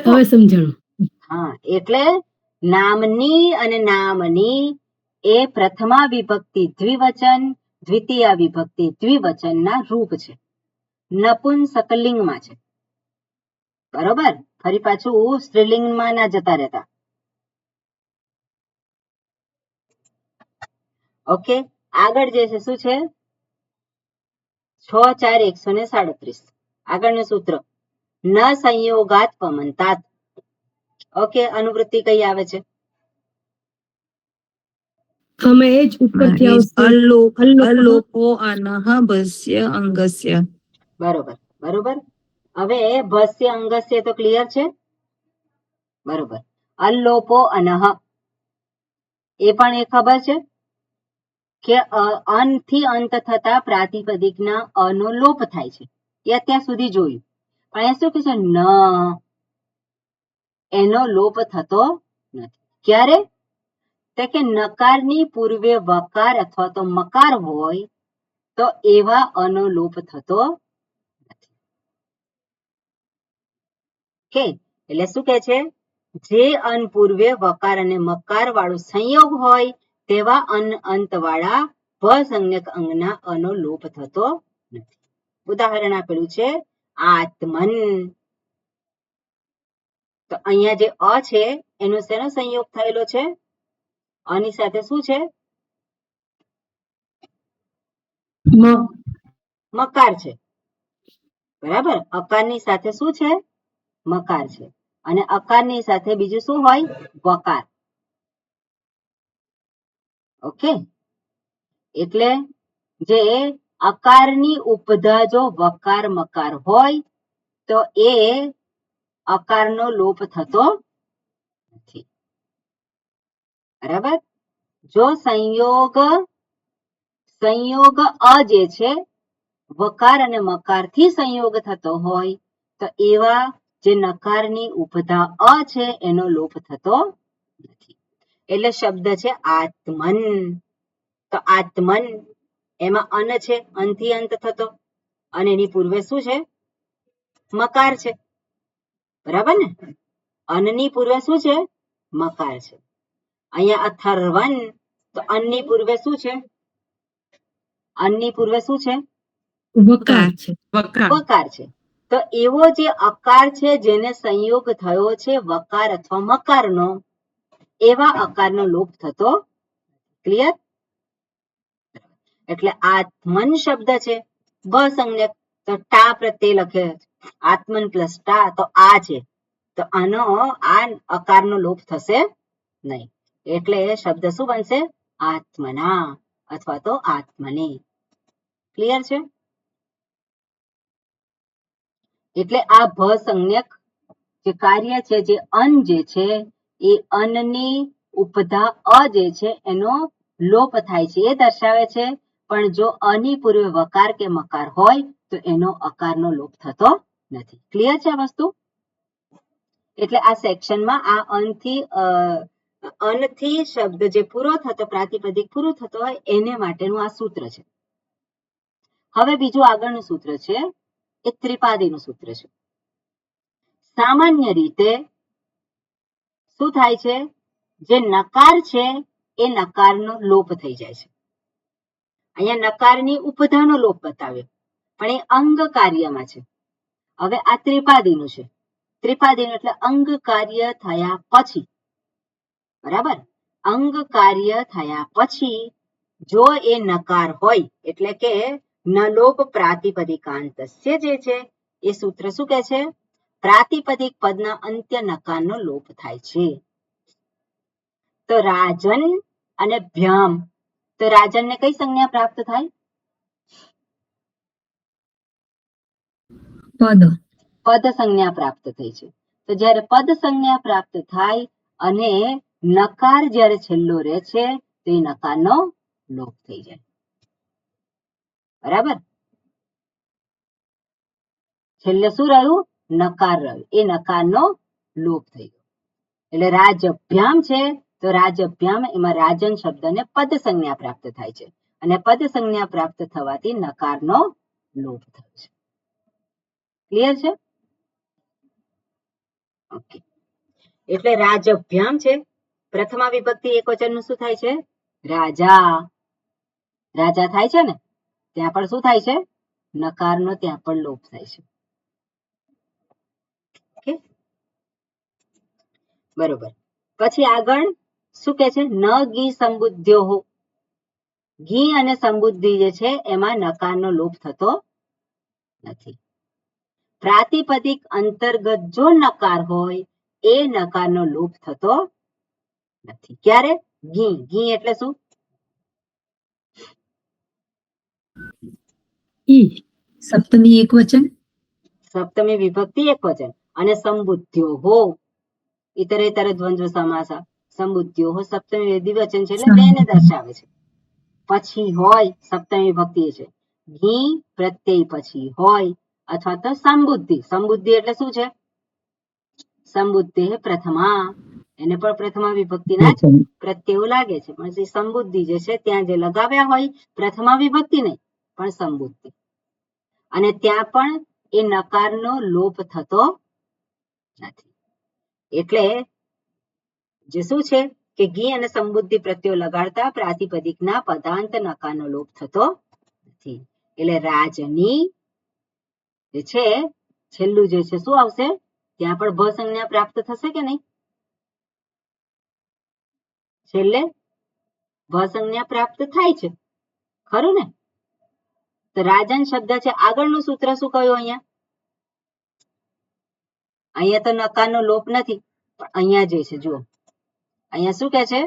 Speaker 4: હવે સમજાણું.
Speaker 2: હા, એટલે નામની અને નામની એ પ્રથમા વિભક્તિ દ્વિવચન, દ્વિતીય વિભક્તિ દ્વિવચનના રૂપ છે. નપુંસકલિંગમાં છે. બરોબર? ફરી પાછું સ્ત્રીલિંગમાં ના જતા રહેતા. ઓકે, આગળ જે છે શું છે? 6-4-137. આગળનું સૂત્ર ન સંયોગાત પમંતાત. ઓકે, અનુવૃત્તિ કઈ આવે છે?
Speaker 4: અમે એ જ ઉપરથી આવશે.
Speaker 1: અલોપો અનહ ભસ્ય અંગસ્ય.
Speaker 2: બરોબર, બરોબર. હવે ભસ્ય અંગસ્ય તો ક્લિયર છે? બરોબર. અલ્લોપો અનહ એ પણ એ ખબર છે કે અન થી અંત થતા પ્રાતિપદિકના અનો લોપ થાય છે. એ અત્યાર સુધી જોયું. પણ એ શું કે છે? ન એનો લોપ થતો નથી. ક્યારે? તો કે નકારની પૂર્વે વકાર અથવા તો મકાર હોય તો એવા અનો લોપ થતો નથી. ઓકે, એટલે શું કે છે, જે અન પૂર્વે વકાર અને મકાર વાળું સંયોગ હોય તેવા અન અંત વાળા ભસંજ્ઞક અંગના અનો લોપ થતો નથી. ઉદાહરણ આપેલું છે આત્મન. તો અહીંયા જે અ છે એનો શેનો સંયોગ થયેલો છે? અની સાથે શું છે? મકાર છે. બરાબર, અકારની સાથે શું છે? મકાર છે. અને અકારની સાથે બીજું શું હોય? વકાર. ઓકે, એટલે જે અકારની ઉપધા જો વકાર મકાર હોય તો એ અકારનો લોપ થતો નથી. બરાબર, જો સંયોગ અ જે છે વકાર અને મકાર થી સંયોગ થતો હોય તો એવા જે નકારની ઉપધા અ છે એનો લોપ થતો નથી. એટલે શબ્દ છે આત્મન. તો આત્મન એમાં અન છે, અનથી અંત થતો, અને એની પૂર્વે શું છે? મકાર છે. બરાબર ને? અનની પૂર્વે શું છે? મકાર છે. અહીંયા અથર્વન, તો અનની પૂર્વે શું છે? અનની પૂર્વે શું છે?
Speaker 3: વકાર છે.
Speaker 7: વકાર.
Speaker 2: વકાર છે. તો એવો જે અકાર છે જેને સંયોગ થયો છે વકાર અથવા મકારનો, એવા અકારનો લોપ થતો. ક્લિયર? એટલે આત્મન શબ્દ છે ભસંજ્ઞક, તો ટા પ્રત્યે લખે આત્મન પ્લસ ટા, તો આ છે. તો આનો આ અકારનો લોપ થશે નહીં. એટલે શબ્દ શું બનશે? આત્મના અથવા તો આત્મને. ક્લિયર છે? એટલે આ ભસંજ્ઞક જે કાર્ય છે, જે અન જે છે એ અનની ઉપધા અ જે છે એનો લોપ થાય છે એ દર્શાવે છે. પણ જો અની પૂર્વે વકાર કે મકાર હોય તો એનો અકારનો લોપ થતો નથી. ક્લિયર છે આ વસ્તુ? એટલે આ સેક્શનમાં આ અનથી શબ્દ જે પૂરો થતો, પ્રાતિપદિક પૂરું થતો હોય એને માટેનું આ સૂત્ર છે. હવે બીજું આગળનું સૂત્ર છે એ ત્રિપાદીનું સૂત્ર છે. સામાન્ય રીતે શું થાય છે? જે નકાર છે એ નકારનો લોપ થઈ જાય છે. અહીંયા નકારની ઉપધાનો લોપ બતાવ્યો, પણ એ અંગ કાર્યમાં છે. હવે આ ત્રિપાદીનું છે. ત્રિપાદીનું એટલે અંગ કાર્ય થયા પછી. બરાબર, અંગ કાર્ય થયા પછી જો એ નકાર હોય એટલે કે નલોપ પ્રાતિપદિકાંતસ્ય જે છે એ સૂત્ર શું કહે છે? પ્રાતિપદિક પદના અંત્ય નકારનો લોપ થાય છે. તો રાજન અને ભ્યામ, તો રાજનને કઈ સંજ્ઞા પ્રાપ્ત થાય? પદ સંજ્ઞા પ્રાપ્ત થઈ છે. તો જ્યારે પદ સંજ્ઞા પ્રાપ્ત થાય અને નકાર જ્યારે છેલ્લો રહે છે તો એ નકારનો લોપ થઈ જાય. બરાબર, છેલ્લે શું રહ્યું? નકાર રહ્યું. એ નકારનો લોપ થઈ ગયો. એટલે રાજભ્યામ છે તો રાજભ્યામ એમાં રાજન શબ્દને પદ સંજ્ઞા પ્રાપ્ત થાય છે અને પદ સંજ્ઞા પ્રાપ્ત થવાથી નકારનો લોપ થયો છે. ક્લિયર છે? ઓકે, એટલે રાજભ્યામ છે પ્રથમા વિભક્તિ એકવચનનું શું થાય છે? રાજા. રાજા થાય છે ને, ત્યાં પણ શું થાય છે? નકારનો ત્યાં પણ લોપ થાય છે. ઓકે, બરોબર. પછી આગળ શું કે છે? ન ગી સંબુદ્ધ્યો. ઘી અને સંબુદ્ધિ જે છે એમાં નકારનો લોપ થતો નથી. પ્રાતિપદિક અંતર્ગત જો નકાર હોય એ નકારનો લોપ થતો નથી. ક્યારે? ઘી. ઘી એટલે શું?
Speaker 3: સપ્તમી એકવચન,
Speaker 2: સપ્તમી વિભક્તિ એકવચન. અને સંબુદ્ધ્યો હો ઇતરેતર દ્વંદ્વ સમાસા. સંબુદ્ધ્યો હો સપ્તમી દ્વિવચન છે એટલે બેને દર્શાવે છે. પછી હોય સપ્તમી વિભક્તિ છે. ઘી પ્રત્યય પછી હોય અથવા તો સંબુદ્ધિ. સંબુદ્ધિ એટલે શું છે? સંબુદ્ધિ પ્રથમા, એને પણ પ્રથમા વિભક્તિના જ પ્રત્યયો લાગે છે, પણ જે સંબુદ્ધિ જે છે ત્યાં જે લગાવ્યા હોય પ્રથમા વિભક્તિ નહીં પણ સંબુદ્ધિ, અને ત્યાં પણ એ નકારનો લોપ થતો નથી. એટલે જે શું છે કે ગી અને સંબુદ્ધિ પ્રત્યયો લગાડતા પ્રાતિપદિકના પદાંત નકારનો લોપ થતો નથી. એટલે રાજની જે છે છેલ્લું જે છે શું આવશે? ત્યાં પણ ભ સંજ્ઞા પ્રાપ્ત થશે કે નહીં? છેલ્લે ભ સંજ્ઞા પ્રાપ્ત થાય છે, ખરું ને? તો રાજન શબ્દ છે, આગળનું સૂત્ર શું કહ્યું અહીંયા? અહીંયા તો નકારનો લોપ નથી, પણ અહીંયા જે છે જુઓ, અહીંયા શું કે છે?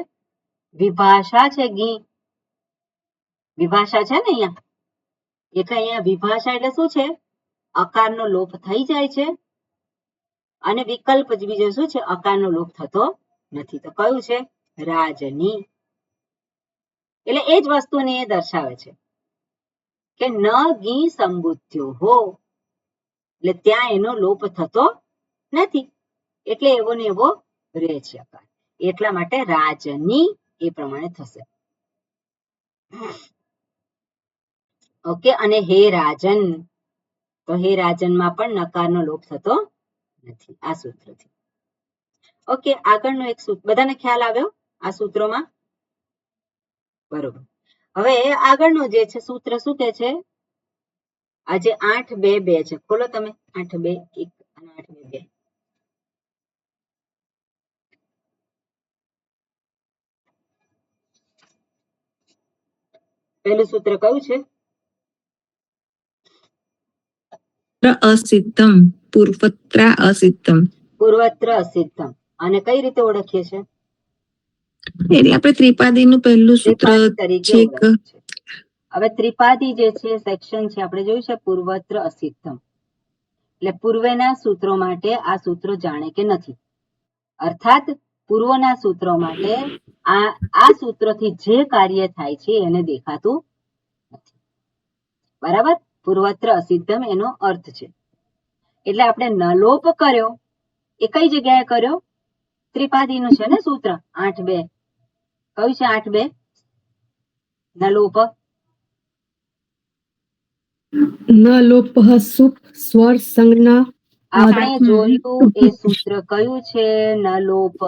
Speaker 2: વિભાષા છે, ગી વિભાષા છે ને અહીંયા. એટલે અહીંયા વિભાષા એટલે શું છે? અકારનો લોપ થઈ જાય છે અને વિકલ્પ બીજો શું છે? અકારનો લોપ થતો નથી. તો કયું છે? રાજની. એટલે એ જ વસ્તુને એ દર્શાવે છે કે ન ગી સંબુદ્ધ્યો હો, એટલે ત્યાં એનો લોપ થતો નથી, એટલે એવો ને એવો રહે છે અકાર. એટલા માટે રાજની એ પ્રમાણે થશે. ઓકે. અને હે રાજન, તો હે રાજનમાં પણ નકારનો લોપ થતો નથી આ સૂત્રથી. ઓકે. આગળનું એક સૂત્ર બધાને ખ્યાલ આવ્યો આ સૂત્રોમાં? બરોબર. હવે આગળનું જે છે સૂત્ર શું કે છે? આજે 8-2-2 છે. ખોલો તમે 8-2-1 અને 8-2-2. પહેલું સૂત્ર કયું છે?
Speaker 1: અસિદ્ધમ પૂર્વત્ર અસિદ્ધમ.
Speaker 2: પૂર્વત્ર અસિદ્ધમ. અને કઈ રીતે ઓળખીએ છીએ?
Speaker 1: એટલે આપણે ત્રિપાદીનું પહેલું સૂત્ર
Speaker 2: ત્રિપાદી તરીકે
Speaker 1: છે
Speaker 2: ઓળખીએ છીએ. હવે ત્રિપાદી જે છે સેક્શન છે આપણે જોયું છે પૂર્વત્ર અસિદ્ધમ. એટલે પૂર્વના સૂત્રો માટે આ સૂત્રો જાણે કે નથી. અર્થાત પૂર્વના સૂત્રો માટે આ સૂત્રથી જે કાર્ય થાય છે એને દેખાતું નથી. બરાબર? પૂર્વત્ર અસિદ્ધમ એનો અર્થ છે. એટલે આપણે નલોપ કર્યો એ કઈ જગ્યાએ કર્યો? ત્રિપાદીનું છે ને સૂત્ર 8-2. કયું છે 8-2? નલોપ.
Speaker 4: ન લોપ સુપ સ્વર સંજ્ઞા
Speaker 2: આપણે જોયું એ સૂત્ર કયું છે? નલોપ.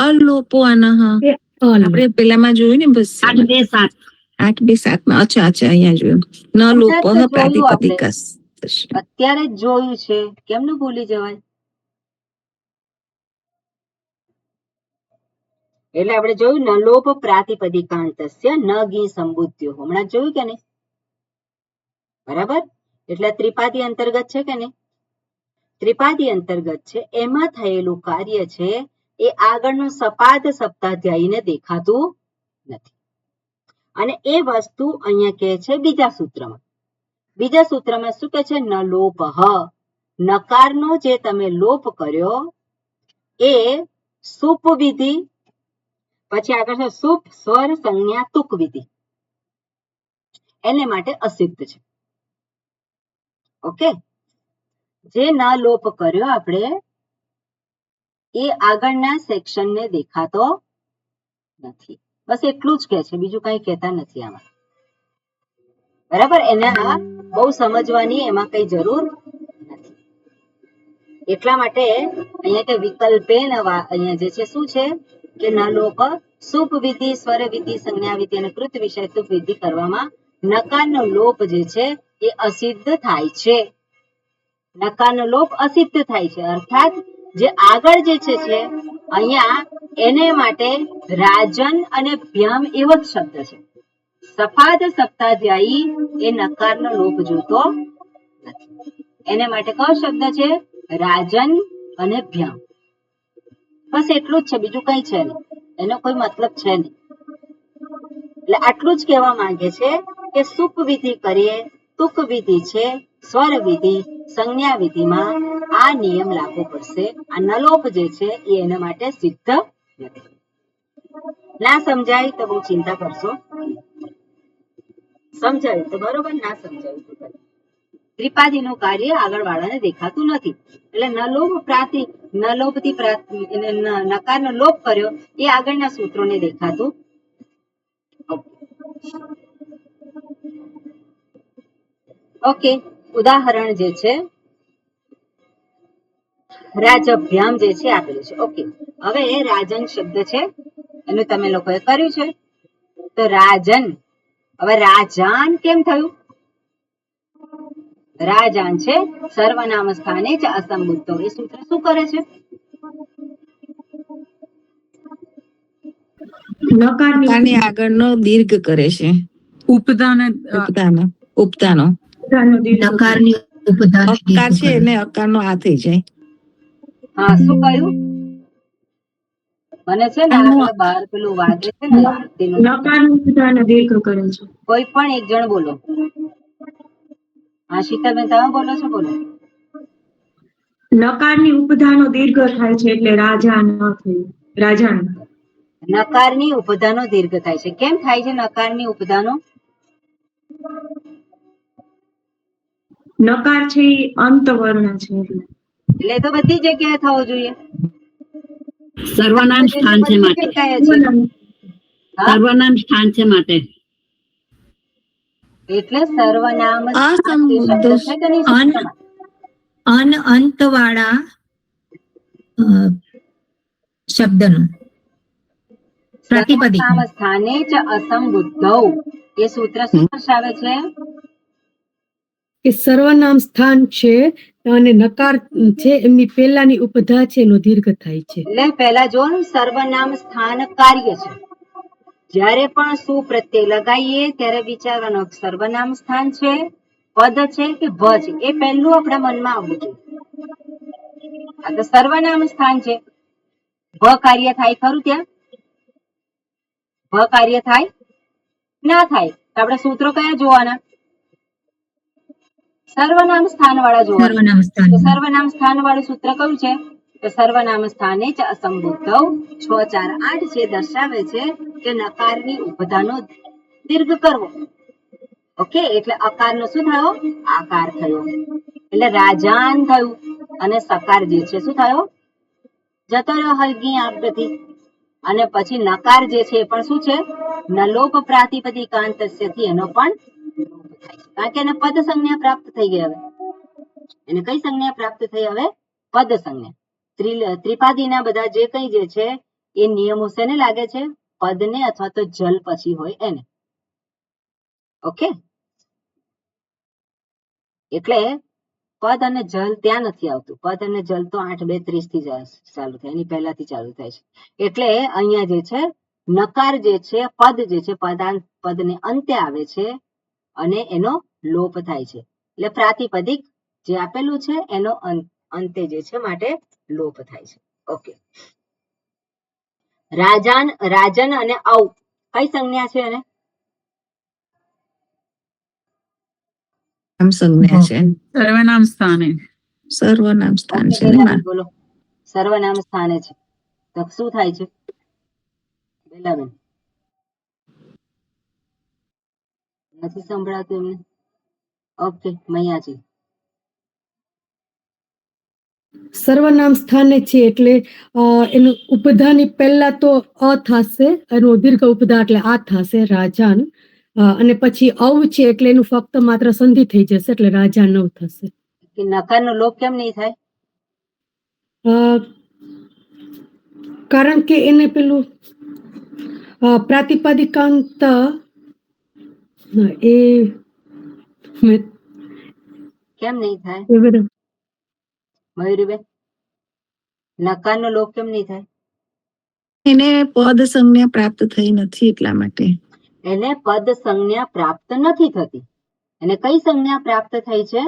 Speaker 1: અલોપો આના.
Speaker 4: એ અલ.
Speaker 1: આપણે પેલામાં જોયું ને બસ
Speaker 3: 8-2-7.
Speaker 1: 8-2-7 અચ્છા અહીંયા જોયું. ન લોપ પ્રાતિપદિકસ.
Speaker 2: અત્યારે જ જોયું છે, કેમનું ભૂલી જવાય? એટલે આપણે જોયું નલોપ પ્રાતિપદિકાંતસ્ય ન ગી સંબુદ્ધ્યો. હમણાં જોયું કે નહીં? બરાબર? એટલે ત્રિપાદી અંતર્ગત છે કે નહીં? ત્રિપાદી અંતર્ગત છે. એમાં થયેલું કાર્ય છે એ આગળનું સપાદ સપ્તાધ્યાયીને દેખાતું નથી. અને એ વસ્તુ અહીંયા કહે છે બીજા સૂત્રમાં. બીજા સૂત્રમાં શું કહે છે? ન લોપ. નકારનો જે તમે લોપ કર્યો એ સુપ વિધિ, પછી આગળ છે સુપ સ્વર સંજ્ઞા તુક વિધિ, એને માટે અસિદ્ધ છે. ઓકે. જે ન લોપ કર્યો આપણે એ આગળના સેક્શનને દેખાતો નથી. બસ એટલું જ કહે છે, બીજું કઈ કહેતા નથી આમાં. બરાબર? એના બહુ સમજવાની એમાં કઈ જરૂર નથી. એટલા માટે અહીંયા કે વિકલ્પે અહીંયા જે છે શું છે કે ન લોપ સુપ વિધિ સ્વર વિધિ સંજ્ઞા વિધિ અને કૃત વિષય તુક વિધિ કરવામાં નકારનો લોપ જે છે એ અસિદ્ધ થાય છે. નકારનો લોપ અસિદ્ધ થાય છે. અર્થાત જે આગળ જે છે અહીંયા એને માટે રાજન અને ભ્યમ એવો જ શબ્દ છે. સફાદ સપ્તાધ્યાયી એ નકારનો લોપ જોતો નથી. એને માટે કયો શબ્દ છે? રાજન અને ભ્યમ. બસ એટલું જ છે, બીજું કઈ છે નહીં. એનો કોઈ મતલબ છે નહીં. એટલે આટલું જ કહેવા માંગે છે કે સુપ વિધિ કરીએ, તુક વિધિ છે, સ્વર વિધિ, સંજ્ઞા વિધિમાં આ નિયમ લાગુ પડશે. આ નલોપ જે છે એ એના માટે સિદ્ધ નથી. ના સમજાય તો બહુ ચિંતા કરશો. સમજાયું તો બરોબર, ના સમજાયું તો બરોબર. ત્રિપાદીનું કાર્ય આગળ વાળાને દેખાતું નથી. એટલે નકારનો લોપ કર્યો એ આગળના સૂત્રોને દેખાતું. ઓકે. ઉદાહરણ જે છે રાજભ્યામ જે છે આપેલું છે. ઓકે, હવે રાજન શબ્દ છે એનું તમે લોકોએ કર્યું છે. તો રાજન, હવે રાજાન કેમ થયું? રાજાન છે સર્વનામ સ્થાને જ અસંબુદ્ધો. એ સૂત્ર શું કરે છે?
Speaker 5: નકારની
Speaker 1: આની આગળનો દીર્ઘ કરે છે.
Speaker 7: ઉપદાને
Speaker 1: ઉપતાનો
Speaker 5: ઉપધાનો દીર્ઘ
Speaker 3: નકારની ઉપધાને
Speaker 1: અકાર
Speaker 3: દીર્ઘ
Speaker 1: છે
Speaker 3: કરે.
Speaker 1: એને અકારનો આ થઈ જાય.
Speaker 2: હા, શું કહ્યું? મને છે ને
Speaker 1: આનું
Speaker 2: આગળ બહાર પેલું વાગે છે ને આરતીનું.
Speaker 5: નકારની ઉપધાનો દીર્ઘ કરે છે.
Speaker 2: કોઈ પણ એક જણ બોલો. હા, શીતલબેન તમે બોલો છો? બોલો.
Speaker 5: નકારની ઉપધાનો દીર્ઘ થાય છે એટલે રાજા ન થયું. રાજાન.
Speaker 2: નકારની ઉપધાનો દીર્ઘ થાય છે. કેમ થાય છે નકારની ઉપધાનો?
Speaker 5: નકાર છે એ અંતવર્ણ છે એટલે.
Speaker 2: એટલે તો બધી જગ્યાએ થવો જોઈએ.
Speaker 6: સર્વનામ સ્થાન છે
Speaker 2: બધી
Speaker 6: માટે.
Speaker 2: જગ્યાએ છે. હા?
Speaker 6: સર્વનામ સ્થાન છે માટે.
Speaker 2: એટલે સર્વનામ સ્થાન એ શબ્દ
Speaker 1: અસંબુદ્ધ
Speaker 2: છે કે નહીં?
Speaker 3: અન
Speaker 2: શબ્દમાં?
Speaker 3: અંતવાળા શબ્દનું પ્રાતિપદિક
Speaker 2: સર્વનામ સ્થાને જ અસંબુદ્ધૌ. એ સૂત્ર શું દર્શાવે છે?
Speaker 4: કે સર્વનામ સ્થાન છે અને નકાર છે એમની પહેલાની ઉપધા છે એનો દીર્ઘ થાય છે.
Speaker 2: એટલે પહેલા જો સર્વનામ સ્થાન કાર્ય છે. જ્યારે પણ સુ પ્રત્યય લગાવીએ ત્યારે વિચારવાનું સર્વનામ સ્થાન છે, પદ છે કે ભ છે. એ પહેલું આપણા મનમાં આવવું જોઈએ. આ તો સર્વનામ સ્થાન છે. ભ કાર્ય થાય ખરું ત્યાં? ભ કાર્ય થાય? ના થાય. તો આપણે સૂત્રો કયા જોવાના? સર્વનામ સ્થાન વાળા જોવાના.
Speaker 3: સર્વનામ સ્થાન.
Speaker 2: તો સર્વનામ સ્થાન વાળું સૂત્ર કયું છે? તો સર્વનામ સ્થાને જ અસંબુદ્ધૌ 6, 4, 8 છે દર્શાવે છે કે નકારની ઉપધાનો દીર્ઘ કરવો. ઓકે, એટલે અકારનો શું થયો? આકાર થયો. એટલે રાજાન થયું અને સકાર જે છે શું થયો? જતો રહ્યો હલગી આપથી. અને પછી નકાર જે છે એ પણ શું છે? નલોપ પ્રાતિપદિકાંતસ્યથી એનો પણ લોપ થાય છે. કારણ કે એને પદ સંજ્ઞા પ્રાપ્ત થઈ ગઈ. હવે એને કઈ સંજ્ઞા પ્રાપ્ત થઈ? હવે પદ સંજ્ઞા. ત્રિપાદીના બધા જે કઈ જે છે એ નિયમો શેને લાગે છે? પદને અથવા તો જલ પછી હોય એને. ઓકે, એટલે પદ અને જલ ત્યાં નથી આવતું. પદ અને જલ તો 8:2:30 થી ચાલુ થાય, એની પહેલાથી ચાલુ થાય છે. એટલે અહીંયા જે છે નકાર જે છે, પદ જે છે પદને અંતે આવે છે અને એનો લોપ થાય છે. એટલે પ્રાતિપદિક જે આપેલું છે એનો અંતે જે છે માટે લોપ થાય છે. ઓકે, રાજન અને ઔ કઈ સંજ્ઞા છે? એને
Speaker 1: નામ સંજ્ઞા છે.
Speaker 7: સર્વનામ સ્થાને.
Speaker 1: સર્વનામ સ્થાન
Speaker 2: ઓકે,
Speaker 1: છે ને
Speaker 2: બેલાબેન બોલો. સર્વનામ સ્થાને છે તો શું થાય છે? બેલાબેન નથી સંભળાતું એમને? ઓકે, મૈયાજી.
Speaker 4: સર્વનામ સ્થાને છે એટલે એનું ઉપધાની પહેલા તો અ થશે, એનું દીર્ઘ ઉપધા એટલે આ થશે રાજાન. અને પછી ઔ છે એટલે એનું ફક્ત માત્ર સંધિ થઈ જશે એટલે રાજા નવ થશે.
Speaker 2: કે નકારનો લોપ કેમ નહીં થાય?
Speaker 4: કારણ કે એને પેલું પ્રાતિપદિકાંત એ
Speaker 2: કેમ નહીં થાય
Speaker 4: એ બધા
Speaker 2: મયુરીબેન? નકારનો લોપ કેમ નહીં થાય?
Speaker 1: એને પદ સંજ્ઞા પ્રાપ્ત થઈ નથી એટલા માટે.
Speaker 2: એને પદ સંજ્ઞા પ્રાપ્ત નથી થતી. એને કઈ સંજ્ઞા પ્રાપ્ત થઈ છે?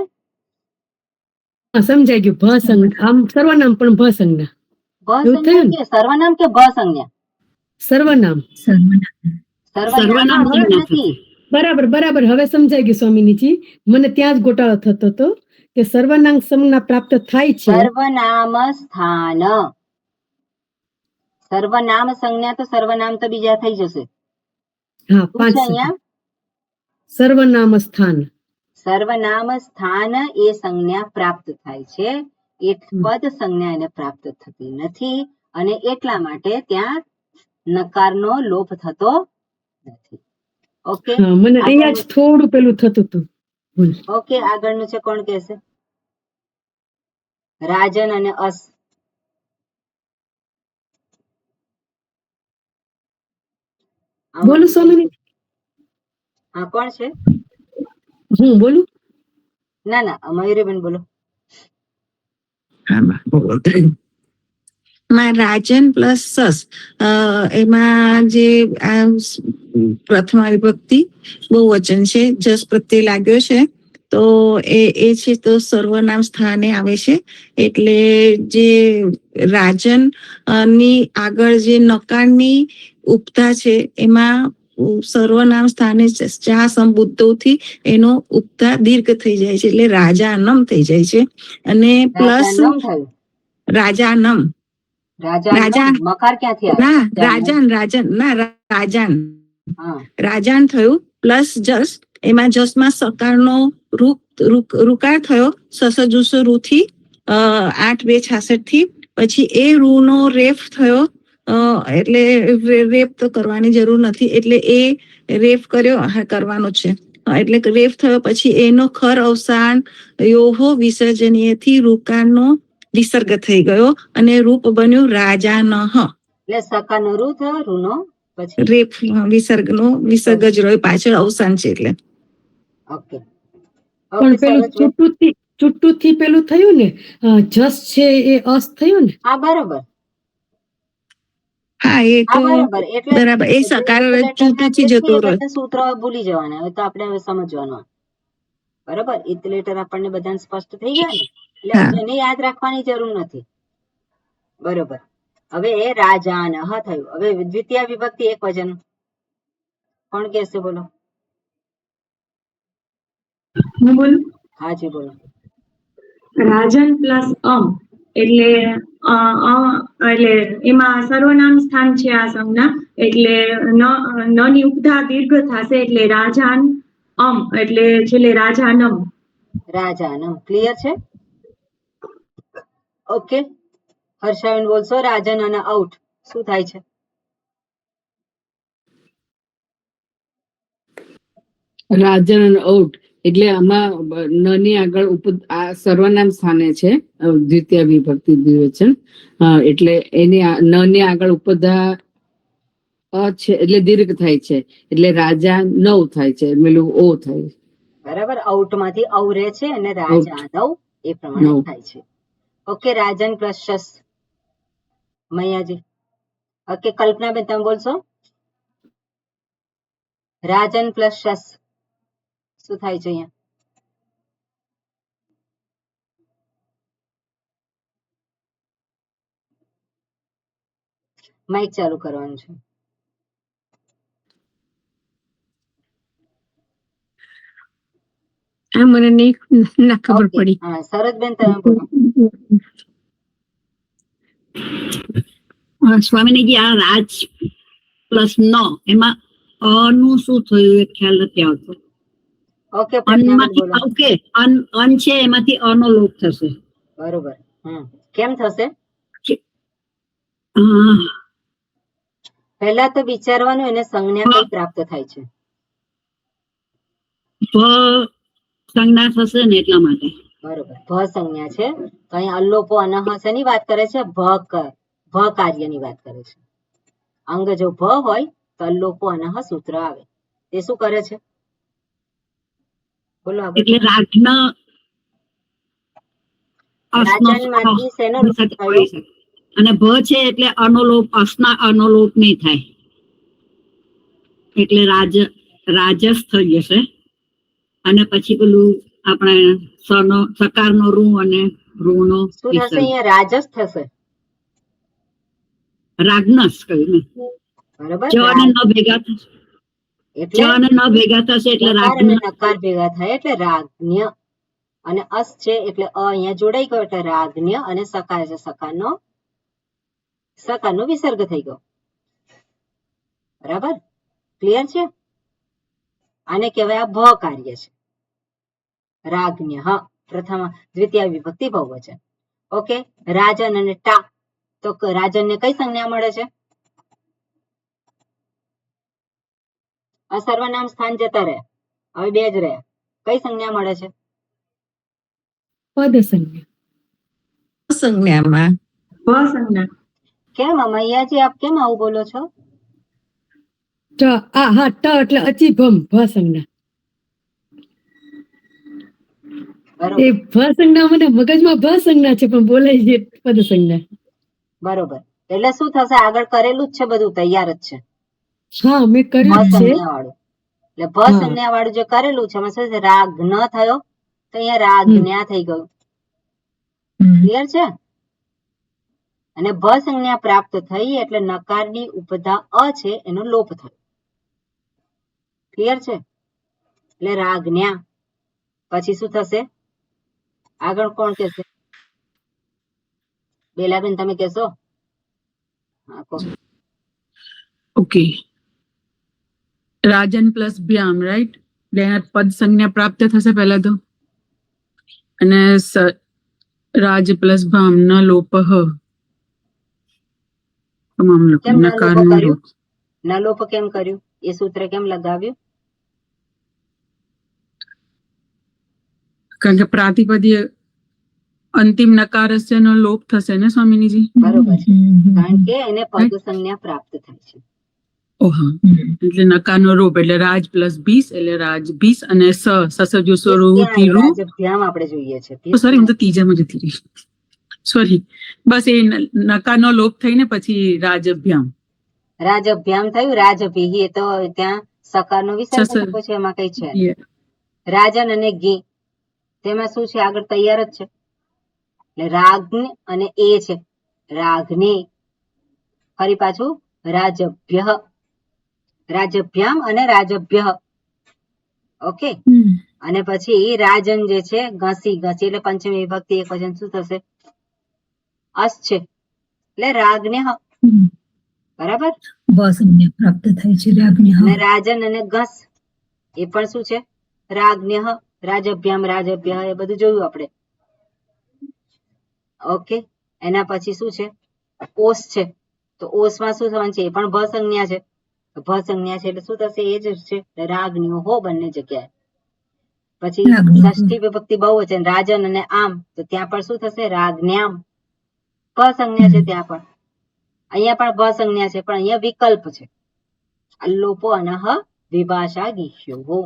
Speaker 4: સમજાઈ ગયું. ભ સંજ્ઞા. આમ સર્વનામ પણ ભ સંજ્ઞા.
Speaker 2: ભ
Speaker 4: એવું
Speaker 2: સંજ્ઞા
Speaker 4: થયું ને?
Speaker 2: કે સર્વનામ કે ભ સંજ્ઞા?
Speaker 4: સર્વનામ.
Speaker 2: સર્વનામ નથી.
Speaker 4: બરાબર હવે સમજાઈ ગયું સ્વામિનીજી. મને ત્યાં જ ગોટાળો થતો હતો કે સર્વનામ સંજ્ઞા પ્રાપ્ત થાય છે.
Speaker 2: સર્વનામ સ્થાન. સર્વનામ સંજ્ઞા તો સર્વનામ તો બીજા થઈ જશે.
Speaker 4: હા,
Speaker 2: શું
Speaker 4: 5
Speaker 2: છે અહીંયા?
Speaker 4: સર્વનામ સ્થાન.
Speaker 2: સર્વનામ સ્થાન એ સંજ્ઞા પ્રાપ્ત થાય છે. એ પદ સંજ્ઞા એને પ્રાપ્ત થતી નથી અને એટલા માટે ત્યાં નકારનો લોપ થતો નથી. ઓકે,
Speaker 4: મને અહીંયા જ થોડું પેલું થતું હતું.
Speaker 2: ઓકે, આગળનું છે કોણ કહેશે? રાજન અને અસ.
Speaker 4: બોલું સ્વામીની?
Speaker 2: હા, કોણ છે?
Speaker 4: હું બોલું?
Speaker 2: ના, મયુરીબેન બોલો.
Speaker 1: રાજન પ્લસ સસ, એમાં જે આ પ્રથમા વિભક્તિ બહુવચન છે, જસ પ્રત્યય લાગ્યો છે, તો એ છે તો સર્વનામ સ્થાને આવે છે. એટલે જે રાજન ની આગળ જે નકારની ઉપતા છે એમાં સર્વનામ સ્થાને ચા સંબુદ્ધોથી એનો ઉપતા દીર્ઘ થઈ જાય છે, એટલે રાજાનમ થઈ જાય છે. અને પ્લસ
Speaker 2: રાજાનમ થયું.
Speaker 1: રાજાનમ,
Speaker 2: રાજા મકાર ક્યાંથી આવે?
Speaker 1: રાજાન
Speaker 2: હા,
Speaker 1: રાજાન થયું. પ્લસ જસ, એમાં જસમાં સકારનો રૂકાર થયો, સસજુસ રૂથી 8-2-66 થી. પછી એ રૂ નો રેફ થયો, એટલે રેફ તો કરવાની જરૂર નથી, એટલે એ રેફ કરવાનો છે, એટલે રેફ થયો. પછી એનો ખર અવસાન યોહો વિસર્જનીયથી રૂકારનો વિસર્ગ થઈ ગયો અને રૂપ બન્યું રાજાનઃ.
Speaker 2: એટલે સકાનો રૂ થયો, રૂનો પછી
Speaker 1: રેફ વિસર્ગ જ રહ્યો, પાછળ અવસાન છે એટલે.
Speaker 2: ઓકે.
Speaker 4: પણ પેલું ચૂંટુથી પેલું થયું ને, જસ છે એ અસ થયું ને.
Speaker 2: હા, બરોબર.
Speaker 1: હા, એ તો બરાબર. એ સકાર ચૂંટુથી જતો રહ્યો.
Speaker 2: સૂત્ર ભૂલી જવાના, હવે તો આપણે હવે સમજવાનું. બરોબર, ઇથલેટર આપણને બધાને સ્પષ્ટ થઈ ગયા ને, એટલે એને યાદ રાખવાની જરૂર નથી. બરોબર. હવે એ રાજાનઃ થયું. હવે દ્વિતીય વિભક્તિ એક વચન, કોણ કહેશે? બોલો.
Speaker 5: હું બોલું?
Speaker 2: હા જી, બોલો.
Speaker 5: રાજન પ્લસ એટલે એમાં સર્વનામ સ્થાન છે આ સંજ્ઞા, એટલે ન ની ઉપધા દીર્ઘ થશે, એટલે રાજાન એટલે છેલ્લે રાજાનમ.
Speaker 2: ક્લિયર છે? ઓકે. હર્ષાબેન બોલશો, રાજન અને આઉટ શું થાય છે?
Speaker 8: રાજન અને આઉટ એટલે આમાં ન ની આગળ આ સર્વનામ સ્થાને છે, દ્વિતીય વિભક્તિ દ્વિવચન, એટલે એની ન ની આગળ ઉપધા છે એટલે દીર્ઘ થાય છે, એટલે રાજા નવ થાય છે, પેલું ઓ થાય.
Speaker 2: બરાબર. આઉટ માંથી ઔ રહે છે અને રાજા નવ એ પ્રમાણે થાય છે. ઓકે. રાજન પ્લસ શસ, મૈયાજી. ઓકે. કલ્પનાબેન તમે બોલશો, રાજન પ્લસ શસ શું થાય છે અહીંયા? માઇક ચાલુ કરવાનું છે.
Speaker 3: મને ના ખબર પડી.
Speaker 2: હા, સરસબેન તમે બોલો.
Speaker 6: સ્વામીજી, આ રાજ પ્લસ ન એમાં નું શું થયું એ ખ્યાલ નથી આવતો.
Speaker 2: ઓકે.
Speaker 6: અન છે એમાંથી અનો લોપ થશે.
Speaker 2: બરોબર. કેમ થશે? પહેલા તો વિચારવાનું એને સંજ્ઞા કઈ પ્રાપ્ત થાય છે.
Speaker 6: સંજ્ઞા થશે ને એટલા માટે.
Speaker 2: બરોબર. ભ સંજ્ઞા છે તો અહીં અલ્લોપો અનહ શેની વાત કરે છે? ભ કાર્યની વાત કરે છે. અંગ જો ભ હોય તો અલ્લોપો અનહ સૂત્ર આવે. તે શું કરે છે? બોલો.
Speaker 6: એટલે રાજના અને ભ છે એટલે અનોલોપ, અસના અનોલોપ નહીં થાય, એટલે રાજસ થઈ જશે. અને પછી પેલું આપણે સકારનો રૂ અને રૂ નો
Speaker 2: શું થશે? અહીંયા રાજસ થશે.
Speaker 6: રાગનસ કહ્યું ને.
Speaker 2: બરોબર.
Speaker 6: ચ અને ન ભેગા થશે, ચ અને ન ભેગા થશે એટલે
Speaker 2: નકાર ભેગા થાય એટલે રાજ્ઞ, અને અસ છે એટલે અહીંયા જોડાઈ ગયો એટલે રાજ્ઞ, અને સકાર છે સકારનો વિસર્ગ થઈ ગયો. બરાબર. ક્લિયર છે? આને કહેવાય આ ભ કાર્ય છે. રાજ્ઞ પ્રથમ દ્વિતીય વિભક્તિ બહુવચન. ઓકે. રાજન અને ટા, તો રાજન ને કઈ સંજ્ઞા મળે છે? સર્વનામ સ્થાન જતા રહે, હવે બે જ રહ્યા. કઈ સંજ્ઞા મળે છે?
Speaker 4: પદ સંજ્ઞા.
Speaker 1: સંજ્ઞામાં
Speaker 5: ભ સંજ્ઞા.
Speaker 2: કેમ મૈયાજી, આપ કેમ આવું બોલો છો?
Speaker 4: ટ એટલે અચિભમ ભ સંજ્ઞા.
Speaker 2: બરોબર
Speaker 4: એ ભ સંજ્ઞા મને મગજમાં ભ સંજ્ઞા છે પણ બોલાય છે પદ સંજ્ઞા.
Speaker 2: બરોબર. એટલે શું થશે? આગળ કરેલું જ છે, બધું તૈયાર જ છે,
Speaker 4: હા મેં
Speaker 2: ભ
Speaker 4: કર્યું જ છે.
Speaker 2: સંજ્ઞા વાળું. એટલે ભ
Speaker 4: હા.
Speaker 2: સંજ્ઞા વાળું જે કરેલું છે એમાં શું છે? રાગ ન થયો તો અહીંયા રાજ્ઞા થઈ ગયું. ક્લિયર છે? અને ભ સંજ્ઞા પ્રાપ્ત થઈ એટલે નકારની ઉપધા અ છે એનો લોપ થયો. ક્લિયર છે? એટલે રાજ્ઞા. પછી શું થશે? આગળ કોણ કહેશે? બેલાબેન તમે કહેશો? હા કહો.
Speaker 7: ઓકે. રાજન પ્લસ ભ્યામ, રાઈટ? એટલે એના પદ સંજ્ઞા પ્રાપ્ત થશે પહેલા તો. અને રાજ પ્લસ ભામ ન લોપ તમામ લોકો
Speaker 2: કેમ ન લોપ
Speaker 7: નકારનો
Speaker 2: કર્યું?
Speaker 7: લોપ.
Speaker 2: ન લોપ કેમ કર્યું? એ સૂત્ર કેમ લગાવ્યું?
Speaker 7: કારણ કે પ્રાતિપદીય અંતિમ નકારસ્ય નો લોપ થશે ને સ્વામિનીજી?
Speaker 2: બરોબર છે, કારણ કે એને પદ સંજ્ઞા પ્રાપ્ત થાય છે.
Speaker 7: ઓહા. એટલે નકારનો લોપ એટલે રાજ પ્લસ બીસ એટલે રાજ બીસ અને સસજો સ્વરૂ થી રૂ.
Speaker 2: રાજભ્યામ આપણે જોઈએ છે.
Speaker 7: સોરી, હું તો ત્રીજામાં જતી રહી. સોરી. બસ એ નકારનો લોપ થઈને પછી રાજભ્યામ.
Speaker 2: રાજભ્યામ થયું. રાજભી એ તો ત્યાં સકારનો વિસર્ગ થયો છે, એમાં કઈ છે. રાજન અને ગે તેમાં શું છે? આગળ તૈયાર જ છે. એટલે રાગ્ન અને એ છે રાગને. ફરી પાછું રાજભ્ય, રાજભ્યામ અને રાજભ્ય. ઓકે. અને પછી રાજન જે છે ઘસી ઘસી એટલે પંચમી વિભક્તિ એક વચન શું થશે? અસ છે એટલે રાગને. બરાબર.
Speaker 3: ભ સંજ્ઞા પ્રાપ્ત થાય છે રાજ્ઞ.
Speaker 2: અને રાજન અને ઘસ એ પણ શું છે? રાજ્ઞ. રાજભ્યામ રાજભ્ય એ બધું જોયું આપણે. ઓકે. એના પછી શું છે? ઓસ છે. તો ઓસમાં શું થવાનું છે? એ પણ ભ સંજ્ઞા છે. ભ સંજ્ઞા છે એટલે શું થશે? એ જ છે રાગણીઓ હો બંને જગ્યાએ. પછી ષષ્ઠી વિભક્તિ બહુવચન રાજન અને આમ, તો ત્યાં પણ શું થશે? રાજ્ઞામ. ભ સંજ્ઞા છે ત્યાં પણ. અહીંયા પણ ભ સંજ્ઞા છે પણ અહીંયા વિકલ્પ છે. અલ્લોપો અનહ વિભાષા ગીષ્યો.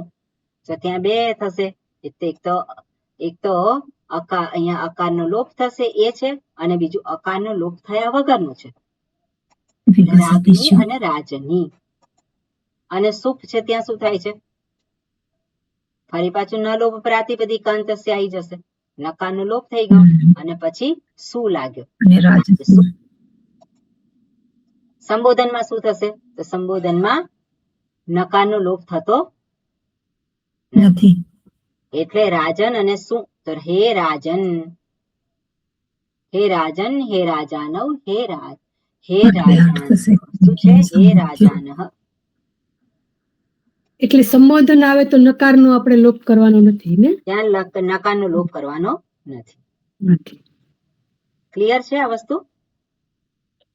Speaker 2: તો ત્યાં બે થશે. એક તો અહીંયા અકારનો લોપ થશે એ છે, અને બીજું અકારનો લોપ થયા વગરનું છે. રાગની અને રાજની. અને સુપ છે ત્યાં શું થાય છે? ફરી પાછું ન લોપ પ્રાતિપદિક અંતસ્ય આવી જશે. નકારનો લોપ થઈ ગયો અને પછી શું લાગ્યો? સંબોધનમાં શું થશે? તો સંબોધનમાં નકારનો લોપ થતો
Speaker 3: નથી.
Speaker 2: એટલે રાજન અને શું? તો હે રાજન, હે રાજન, હે રાજાનવ, હે રાજ, હે રાજાન. શું છે? હે રાજાન.
Speaker 4: એટલે સંબોધન આવે તો નકારનો આપણે લોપ કરવાનો નથી ને?
Speaker 2: ત્યાં નકારનો લોપ કરવાનો નથી. ક્લિયર છે આ વસ્તુ?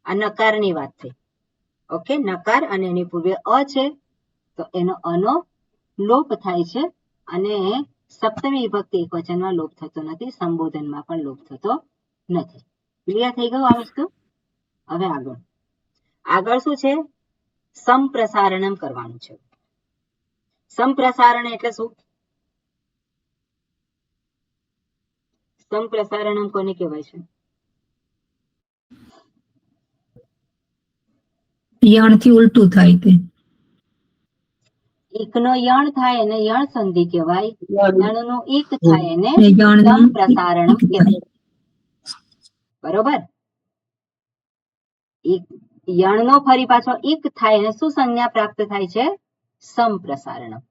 Speaker 2: આ નકારની વાત થઈ. ઓકે. નકાર અને એની પૂર્વે અ છે તો એનો અનો લોપ થાય છે, અને સપ્તમી વિભક્તિ એક વચનમાં લોપ થતો નથી, સંબોધનમાં પણ લોપ થતો નથી. ક્લિયર થઈ ગયું આ વસ્તુ? હવે આગળ શું છે? સંપ્રસારણમ કરવાનું છે. સંપ્રસારણ એટલે શું? સંપ્રસારણમ કોને કહેવાય છે?
Speaker 3: યણ થી ઉલટું થાય તે.
Speaker 2: એકનો યણ થાય એને યણ સંધિ કહેવાય. યણનો એક થાય એને
Speaker 3: યણનું
Speaker 2: સંપ્રસારણમ કહેવાય. બરોબર. યણનો ફરી પાછો એક થાય એને શું સંજ્ઞા પ્રાપ્ત થાય છે? સંપ્રસારણમ.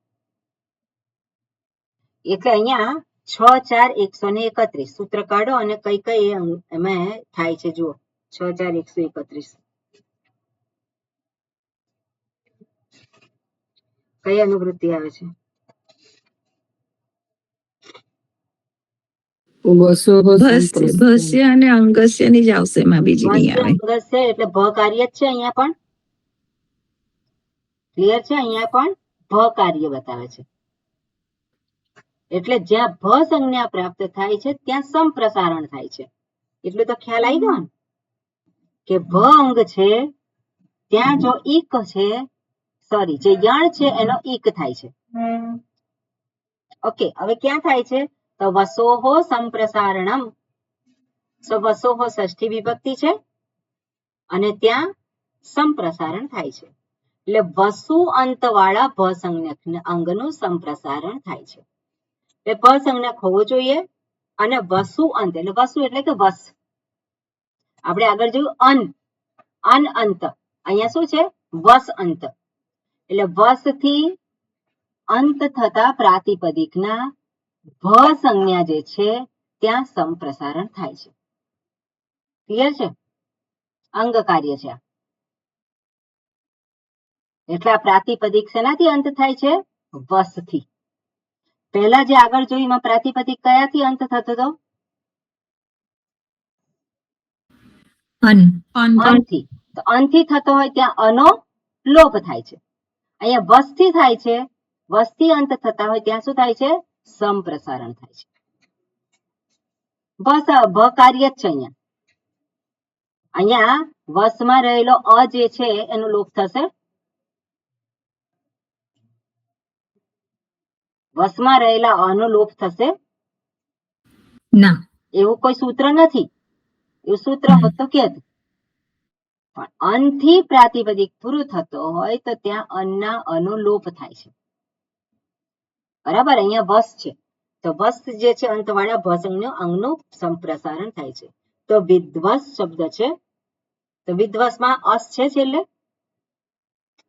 Speaker 2: એટલે અહીંયા 6-4-131 સૂત્ર કાઢો અને કઈ કઈ એમાં થાય છે જુઓ. 6-4-131 કઈ અનુવૃત્તિ આવે છે?
Speaker 1: ભસ્ય અને અંગસ્ય ની જ આવશે, એમાં બીજી નહીં આવે.
Speaker 2: અંગસ્ય એટલે ભ કાર્ય જ છે અહીંયા પણ. ક્લિયર છે? અહીંયા પણ ભ કાર્ય બતાવે છે. એટલે જ્યાં ભ સંજ્ઞા પ્રાપ્ત થાય છે ત્યાં સંપ્રસારણ થાય છે. એટલું તો ખ્યાલ આવી ગયો ને કે ભ અંગ છે ત્યાં જો ઈક છે સોરી, જે યણ છે એનો ઈક થાય છે. ઓકે, હવે ક્યાં થાય છે? તો વસોહો સંપ્રસારણમ. સો વસોહો ષષ્ઠી વિભક્તિ છે અને ત્યાં સંપ્રસારણ થાય છે. એટલે વસુ અંતવાળા ભ સંજ્ઞક અંગનું સંપ્રસારણ થાય છે. એટલે ભ સંજ્ઞક હોવો જોઈએ અને વસુ અંત, એટલે વસુ એટલે કે વસ. આપણે આગળ જોયું અન અંત, અહીંયા શું છે? વસ અંત. એટલે વસ થી અંત થતા પ્રાતિપદિકના ભ સંજ્ઞા જે છે ત્યાં સંપ્રસારણ થાય છે. ક્લિયર છે? અંગ કાર્ય છે. એટલે આ પ્રાતિપદિક શેનાથી અંત થાય છે? વસથી. પહેલા જે આગળ જોયું એમાં પ્રાતિપદિક કયાથી અંત થતો હતો? અનથી. તો અનથી થતો હોય ત્યાં અનો લોપ થાય છે. અહીંયા વસથી થાય છે, વસથી અંત થતા હોય ત્યાં શું થાય છે? સંપ્રસારણ થાય છે. બસ ભ કાર્ય જ છે. અહીંયા વસમાં રહેલો અ જે છે એનો લોપ થશે. વસમાં રહેલા અનો લોપ થશે?
Speaker 3: ના.
Speaker 2: એવું કોઈ સૂત્ર નથી. એવું સૂત્ર હોત તો કે પણ અનથી પ્રાતિપદિક પૂરું થતો હોય તો ત્યાં અનના અનો લોપ થાય છે. બરાબર? અહીંયા વસ છે તો વસ જે છે અંતવાળા ભસંજ્ઞ અંગનું સંપ્રસારણ થાય છે. તો વિધ્વસ શબ્દ છે, તો વિધ્વસમાં અસ છે છેલ્લે,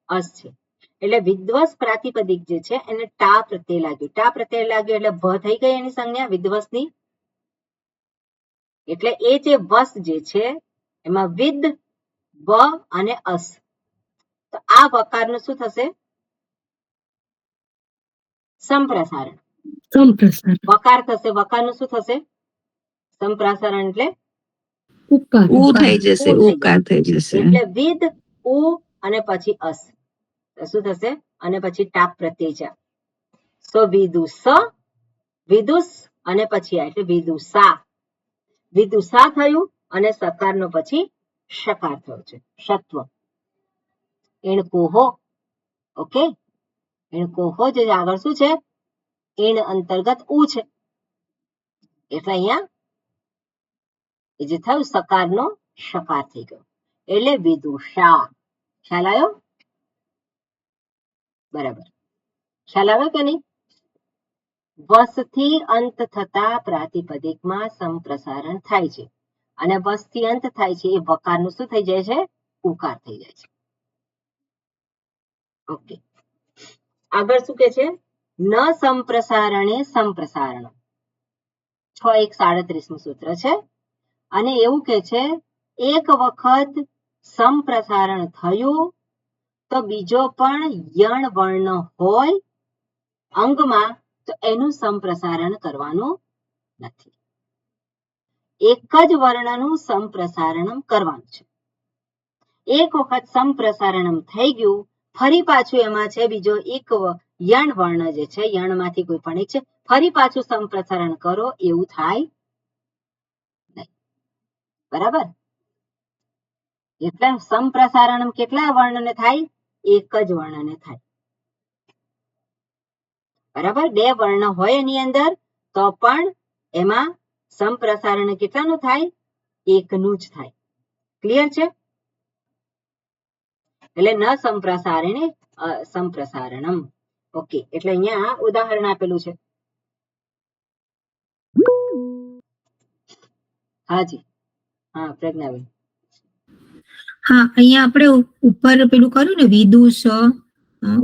Speaker 2: અસ છે. એટલે વિધ્વસ પ્રાતિપદિક જે છે એને ટા પ્રત્યય લાગ્યું. ટા પ્રત્યય લાગ્યું એટલે ભ થઈ ગઈ એની સંજ્ઞા વિધ્વસની. એટલે એ જે વસ જે છે એમાં વિદ, વ અને અસ. તો આ વકારનું શું થશે? સંપ્રસારણ. વકાર થશે. વકારનું શું થશે? સંપ્રસારણ એટલે
Speaker 4: ઉપકાર.
Speaker 1: ઉ થઈ જશે, ઉકાર થઈ જશે.
Speaker 2: એટલે વિદ, ઉ અને પછી અસ. તો શું થશે? અને પછી ટાપ પ્રત્યય છે. સો વિદુસ, વિદુસ અને પછી આ એટલે વિદુસા. વિદુસા થયું અને સકારનો પછી શકાર થયો છે. ષત્વ. એણકોહો. ઓકે, એણકોહો જે આગળ શું છે? એણ અંતર્ગત ઉ છે. એટલે અહીંયા એ જે થયું સકારનો શકાર થઈ ગયો એટલે વિદુષા. ખ્યાલ આવ્યો? બરાબર. ખ્યાલ આવે કે નહીં? વસથી અંત થતા પ્રાતિપદિકમાં સંપ્રસારણ થાય છે અને વસથી અંત થાય છે એ વકારનું શું થઈ જાય છે? ઉકાર થઈ જાય છે. ઓકે, આગળ શું કે છે? ન સંપ્રસારણે સંપ્રસારણ. 6:1:37 સૂત્ર છે અને એવું કે છે એક વખત સંપ્રસારણ થયું તો બીજો પણ યણ વર્ણ હોય અંગમાં તો એનું સંપ્રસારણ કરવાનું નથી. એક જ વર્ણનું સંપ્રસારણ કરવાનું છે. એક વખત સંપ્રસારણ થઈ ગયું, ફરી પાછું એમાં છે બીજો એક યણ વર્ણ જે છે, યણમાંથી કોઈ પણ એક છે, ફરી પાછું સંપ્રસારણ કરો એવું થાય નહીં. બરાબર? એટલે સંપ્રસારણ કેટલા વર્ણને થાય? એક જ વર્ણને થાય. બરાબર? બે વર્ણ હોય એની અંદર તો પણ એમાં સંપ્રસારણ કેટલાનું થાય? એકનું જ થાય. ક્લિયર છે? એટલે ન સંપ્રસારણે સંપ્રસારણમ. ઓકે, એટલે અહીંયા ઉદાહરણ આપેલું છે. હાજી, હા પ્રજ્ઞાબેન.
Speaker 3: હા, અહીંયા આપણે ઉપર પેલું કર્યું ને વિદુષ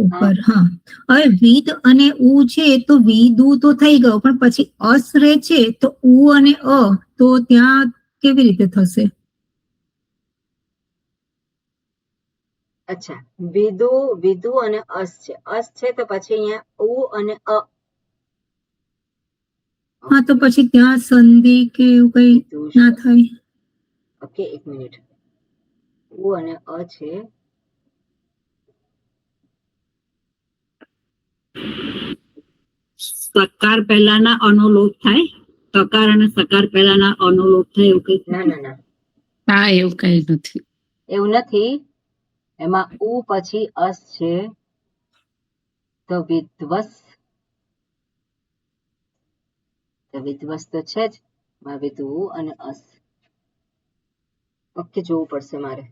Speaker 3: ઉપર. હા, હવે વિદ અને ઉ છે તો વિદુ તો થઈ ગયો પણ પછી અસ રે છે તો ઉ અને અ તો ત્યાં કેવી રીતે થશે?
Speaker 2: અચ્છા, વિદુ, વિદુ અને અસ છે. અસ છે તો પછી અહીંયા ઉ અને અ.
Speaker 3: હા, તો પછી ત્યાં સંધિ કે એવું કઈ ના થાય?
Speaker 2: ઓકે, એક મિનિટ. ઉ અને અ છે.
Speaker 6: સકાર પહેલાના અનુલોપ થાય, તકાર અને સકાર પહેલાના અનુલોપ થાય એવું કઈ?
Speaker 2: ના ના ના,
Speaker 7: હા એવું કઈ નથી.
Speaker 2: એવું નથી. એમાં ઉ પછી અસ છે તો વિધ્વસ, તો વિધ્વસ તો છે જ, વિધુ અને અસ. ઓકે, જોવું પડશે મારે.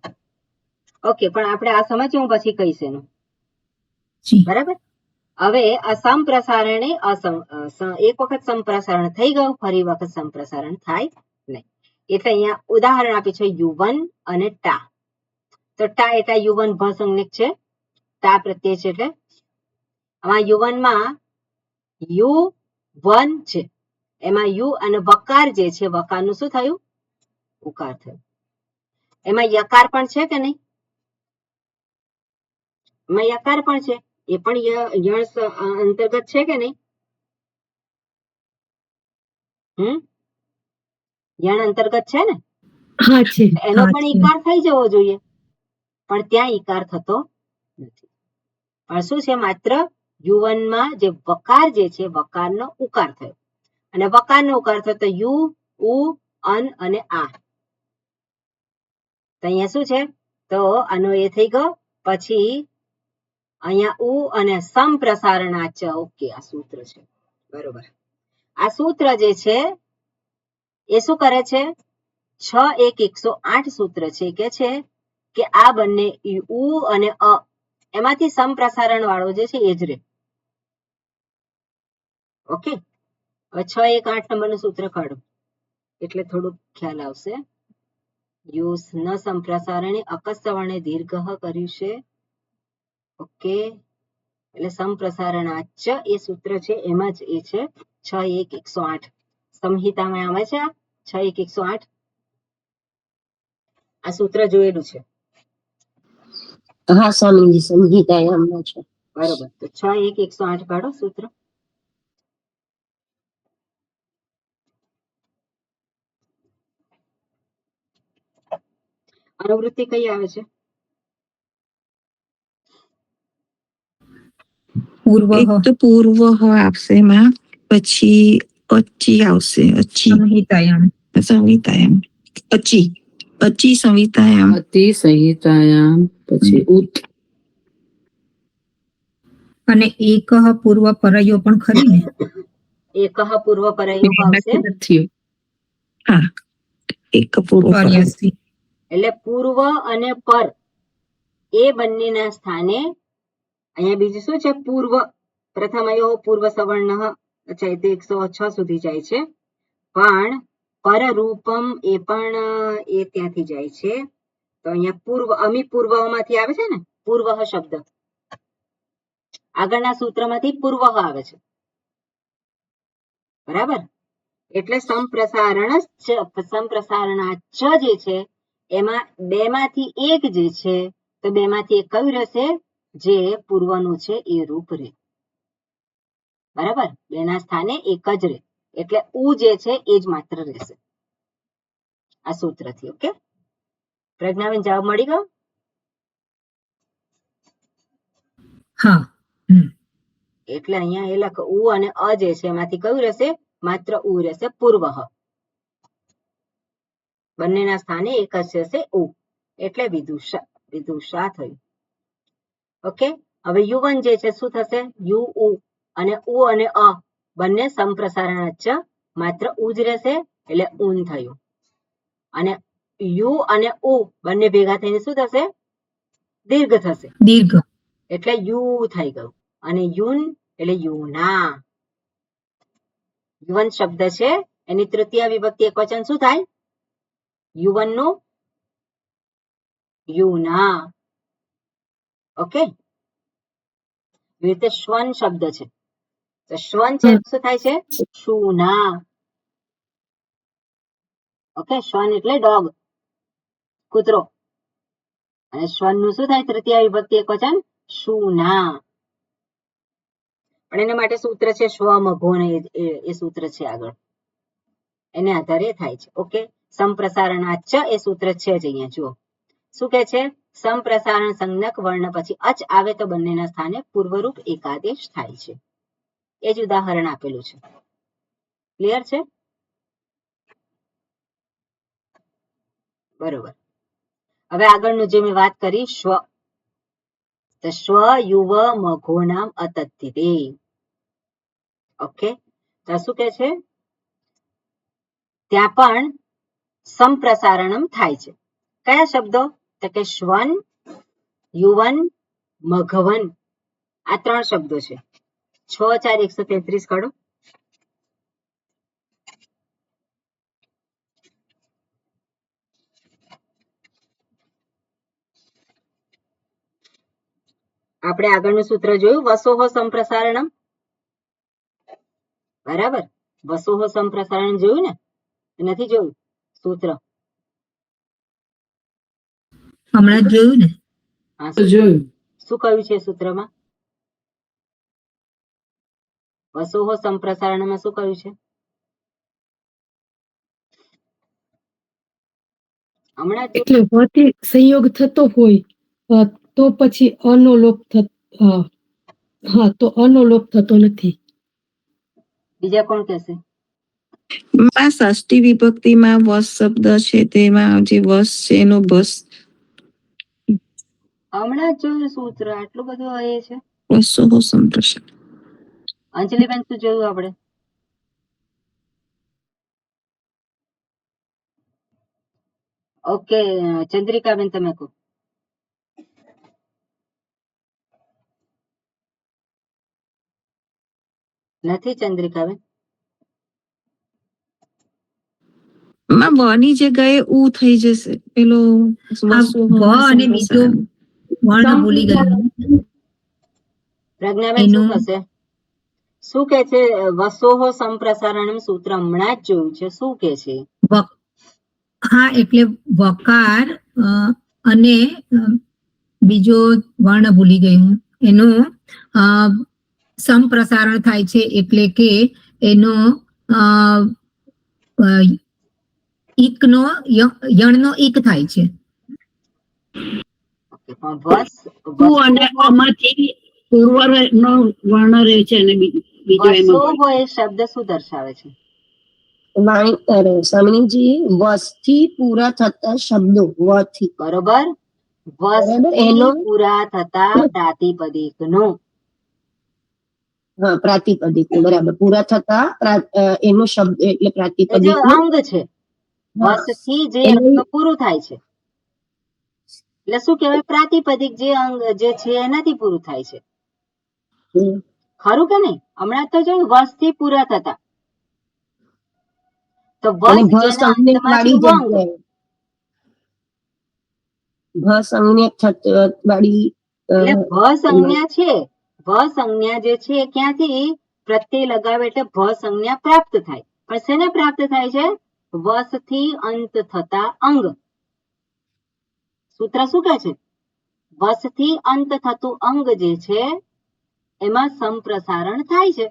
Speaker 2: ઓકે, પણ આપણે આ સમજીએ, હું પછી કહીશ એનું.
Speaker 3: જી.
Speaker 2: બરાબર. હવે આ સંપ્રસારણે એક વખત સંપ્રસારણ થઈ ગયું, ફરી વખત સંપ્રસારણ થાય નહીં. એટલે અહીંયા ઉદાહરણ આપ્યું છે યુવન અને ટા. તો ટા એટલે યુવન ભસંજ્ઞક છે, ટા પ્રત્યય છે, એટલે આમાં યુવનમાં યુ વન છે, એમાં યુ અને વકાર જે છે, વકારનું શું થયું? ઉકાર થયું. એમાં યકાર પણ છે કે નહીં? એમાં યકાર પણ છે, એ પણ યણ અંતર્ગત છે કે નહીં? યણ અંતર્ગત છે ને?
Speaker 4: હા છે.
Speaker 2: એનો
Speaker 3: હા,
Speaker 2: પણ
Speaker 3: છે.
Speaker 2: ઈકાર થઈ જવો જોઈએ, પણ ત્યાં ઈકાર થતો નથી. પણ શું છે, માત્ર યુવનમાં જે વકાર જે છે, વકારનો ઉકાર થયો, અને વકારનો ઉકાર થયો તો યુ, ઉ, અન અને આ. તો અહીંયા શું છે, તો આનો એ થઈ ગયો. પછી અહીંયા ઉ અને સંપ્રસારણાચ. ઓકે, આ સૂત્ર છે. બરોબર. આ સૂત્ર જે છે એ શું કરે છે? 6-1-108 સૂત્ર છે, કે છે કે આ બંને ઉ અને અ એમાંથી સંપ્રસારણ વાળો જે છે એ જ રહે. ઓકે, હવે 6-1-8 નંબરનું સૂત્ર કાઢો એટલે થોડુંક ખ્યાલ આવશે. યુ ન સંપ્રસારણે અકસ્વર્ણે દીર્ઘ કર્યું છે. ઓકે, એટલે સંપ્રસારણાચ એ સૂત્ર છે, એમાં જ એ છે 6-1-108 સંહિતામાં આવે છે. 6-1-108 આ સૂત્ર જોયેલું છે.
Speaker 9: હા સ્વામીજી, સંહિતાયામમાં છે.
Speaker 2: બરોબર. તો 6-1-108 કાઢો સૂત્ર. અનુવૃત્તિ કઈ આવે છે?
Speaker 3: પૂર્વ
Speaker 1: એક તો પૂર્વ આપશે એમાં, પછી અચી આવશે, અચી
Speaker 3: સંહિતાયામ.
Speaker 1: સંહિતાયામ, અચી સંહિતાયામ,
Speaker 8: અતિ સંહિતાયામ, પછી ઉત.
Speaker 3: અને એક પૂર્વ પરયો પણ ખરી ને?
Speaker 2: એકઃ પૂર્વ પરયોગ આવશે.
Speaker 8: નથી.
Speaker 1: હા, એક પૂર્વ પર.
Speaker 3: 84.
Speaker 2: એટલે પૂર્વ અને પર એ બંનેના સ્થાને અહીંયા બીજું શું છે? પૂર્વ. પ્રથમયો પૂર્વ સવર્ણ. અચ્છા, એ તો 106 સુધી જાય છે, પણ પરરૂપમ એ પણ એ ત્યાંથી જાય છે. તો અહીંયા પૂર્વ, અમી પૂર્વમાંથી આવે છે ને, પૂર્વ શબ્દ આગળના સૂત્રમાંથી પૂર્વ આવે છે. બરાબર. એટલે સંપ્રસારણાચ જે છે એમાં બે માંથી એક જે છે, તો બે માંથી એક કયું રહેશે? જે પૂર્વનું છે એ રૂપ રહે. બરાબર. બેના સ્થાને એક જ રહે, એટલે ઉ જે છે એ જ માત્ર રહેશે આ સૂત્રથી. ઓકે, પ્રજ્ઞાબેન, જવાબ મળી ગયો?
Speaker 3: હા.
Speaker 2: એટલે અહીંયા એ લખ ઉ અને અ જે છે એમાંથી કયું રહેશે? માત્ર ઉ રહેશે, પૂર્વ. બંનેના સ્થાને એક જ રહેશે ઉ, એટલે વિદુષા થયું. ઓકે, હવે યુવન જે છે શું થશે? યુ ઉ, અને ઉ અને અ બંને સંપ્રસારણાચ, માત્ર ઉ જ રહેશે, એટલે ઊન થયું. અને યુ અને ઉ બંને ભેગા થઈને શું થશે? દીર્ઘ થશે,
Speaker 3: દીર્ઘ.
Speaker 2: એટલે યુ થઈ ગયું. અને યુન એટલે યુના. યુવન શબ્દ છે એની તૃતીય વિભક્તિ એકવચન શું થાય? યુવનનું યુના. ઓકે, એવી રીતે શ્વન શબ્દ છે, તો શ્વન છે શું થાય છે? શુના. ઓકે, શ્વન એટલે ડોગ, કૂતરો. અને શ્વન નું શું થાય? તૃતીય વિભક્તિ એકવચન શુના. પણ એના માટે સૂત્ર છે સ્વમઘો, એ સૂત્ર છે આગળ, એને આધારે થાય છે. ઓકે, સંપ્રસારણાચ એ સૂત્ર છે જ અહીંયા. જુઓ શું કે છે? સંપ્રસારણ સંજ્ઞક વર્ણ પછી અચ આવે તો બંનેના સ્થાને પૂર્વરૂપ એકાદેશ થાય છે. એ જ ઉદાહરણ આપેલું છે. ક્લિયર છે? બરોબર. હવે આગળનું જે મેં વાત કરી, શ્વ. તો સ્વ યુવ મઘોનામ અતત્તિતે. ઓકે, તો શું કે છે? ત્યાં પણ સંપ્રસારણમ થાય છે. કયા શબ્દો? તો કે શ્વન, યુવન, મઘવન. આ 3 શબ્દો છે. 6 4 133 કાઢો. આપણે આગળનું સૂત્ર જોયું, વસોહો સંપ્રસારણમ. બરાબર, વસોહો સંપ્રસારણ જોયું ને? નથી જોયું સૂત્ર?
Speaker 3: હમણાં જ જોયું ને.
Speaker 2: હા,
Speaker 8: જોયું.
Speaker 2: શું કહ્યું છે સૂત્રમાં? વસોહો સંપ્રસારણમાં શું કહ્યું છે? હમણાં જ
Speaker 4: એટલે વથી સંયોગ થતો હોય તો પછી અનો લોપ હા, તો અનો લોપ થતો નથી.
Speaker 2: બીજા કોણ કહેશે?
Speaker 1: માં ષષ્ઠી વિભક્તિમાં વસ શબ્દ છે, તેમાં જે વસ છે એનો બસ
Speaker 2: હમણાં જ જોયું સૂત્ર, આટલું બધું એ છે.
Speaker 1: વસોહો સંપ્રસારણ.
Speaker 2: અંજલિબેન શું જોયું આપણે? ઓકે, ચંદ્રિકાબેન તમે કહો. નથી ચંદ્રિકાબેન?
Speaker 1: માં વની જગ્યાએ ઉ થઈ જશે. પેલો
Speaker 3: આ વ અને બીજો વર્ણ ભૂલી ગયું.
Speaker 2: પ્રજ્ઞાબેન શું
Speaker 3: એનું
Speaker 2: થશે? શું કે છે? વસોહો સંપ્રસારણમ સૂત્ર હમણાં જ જોયું છે. શું કે છે?
Speaker 3: હા, એટલે વકાર અને બીજો વર્ણ ભૂલી ગયું. એનું સંપ્રસારણ થાય છે, એટલે કે એનો ઈકનો યણનો ઈક થાય છે.
Speaker 2: ઓકે, પણ વસ
Speaker 6: અને આમાંથી પૂર્વનો વર્ણ રહે છે અને બીજો એમાં
Speaker 2: વસોહો એ શબ્દ શું દર્શાવે છે?
Speaker 9: સ્વામીજી, વસથી પૂરા થતા શબ્દો વથી.
Speaker 2: બરોબર, વસથી
Speaker 9: એનો
Speaker 2: પૂરા થતા પ્રાતિપદિકનો.
Speaker 9: હા, પ્રાતિપદિક બરાબર. પૂરા થતા એનો શબ્દ એટલે
Speaker 2: એ જે
Speaker 9: પ્રાતિપદિક
Speaker 2: અંગ છે, વસથી જે અંગ પૂરું થાય છે, એટલે શું કહેવાય? પ્રાતિપદિક. જે અંગ જે છે એનાથી પૂરું થાય છે. ખરું કે નહીં? હમણાં તો જોયું, વસથી પૂરા થતા. તો વસ જેના અંતમાં છે એવું અંગ.
Speaker 9: વાળી
Speaker 2: એટલે ભ સંજ્ઞા છે, ભ સંજ્ઞા જે છે ક્યાંથી પ્રત્યય લગાવે એટલે ભ સંજ્ઞા પ્રાપ્ત થાય. પણ શેને પ્રાપ્ત થાય છે? વસથી અંત થતા અંગ. સૂત્ર શું કહે છે? વસથી અંત થતું અંગ જે છે એમાં સંપ્રસારણ થાય છે.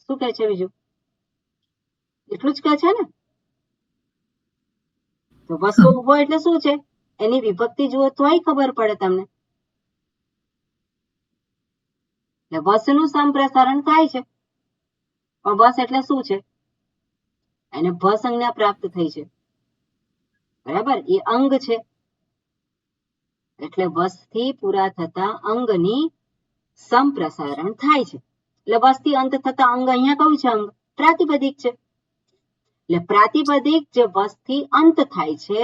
Speaker 2: શું કહે છે બીજું? એટલું જ કહે છે ને? તો વસો હોય એટલે શું છે? એની વિભક્તિ જુઓ તોય ખબર પડે તમને. વસનું સંપ્રસારણ થાય છે. પણ વસ એટલે શું છે? એને ભ સંજ્ઞા પ્રાપ્ત થઈ છે. બરાબર, એ અંગ છે. એટલે વસથી પૂરા થતા અંગની સંપ્રસારણ થાય છે. એટલે વસથી અંત થતા અંગ અહીંયા કયું છે? અંગ પ્રાતિપદિક છે. એટલે પ્રાતિપદિક જે વસથી અંત થાય છે,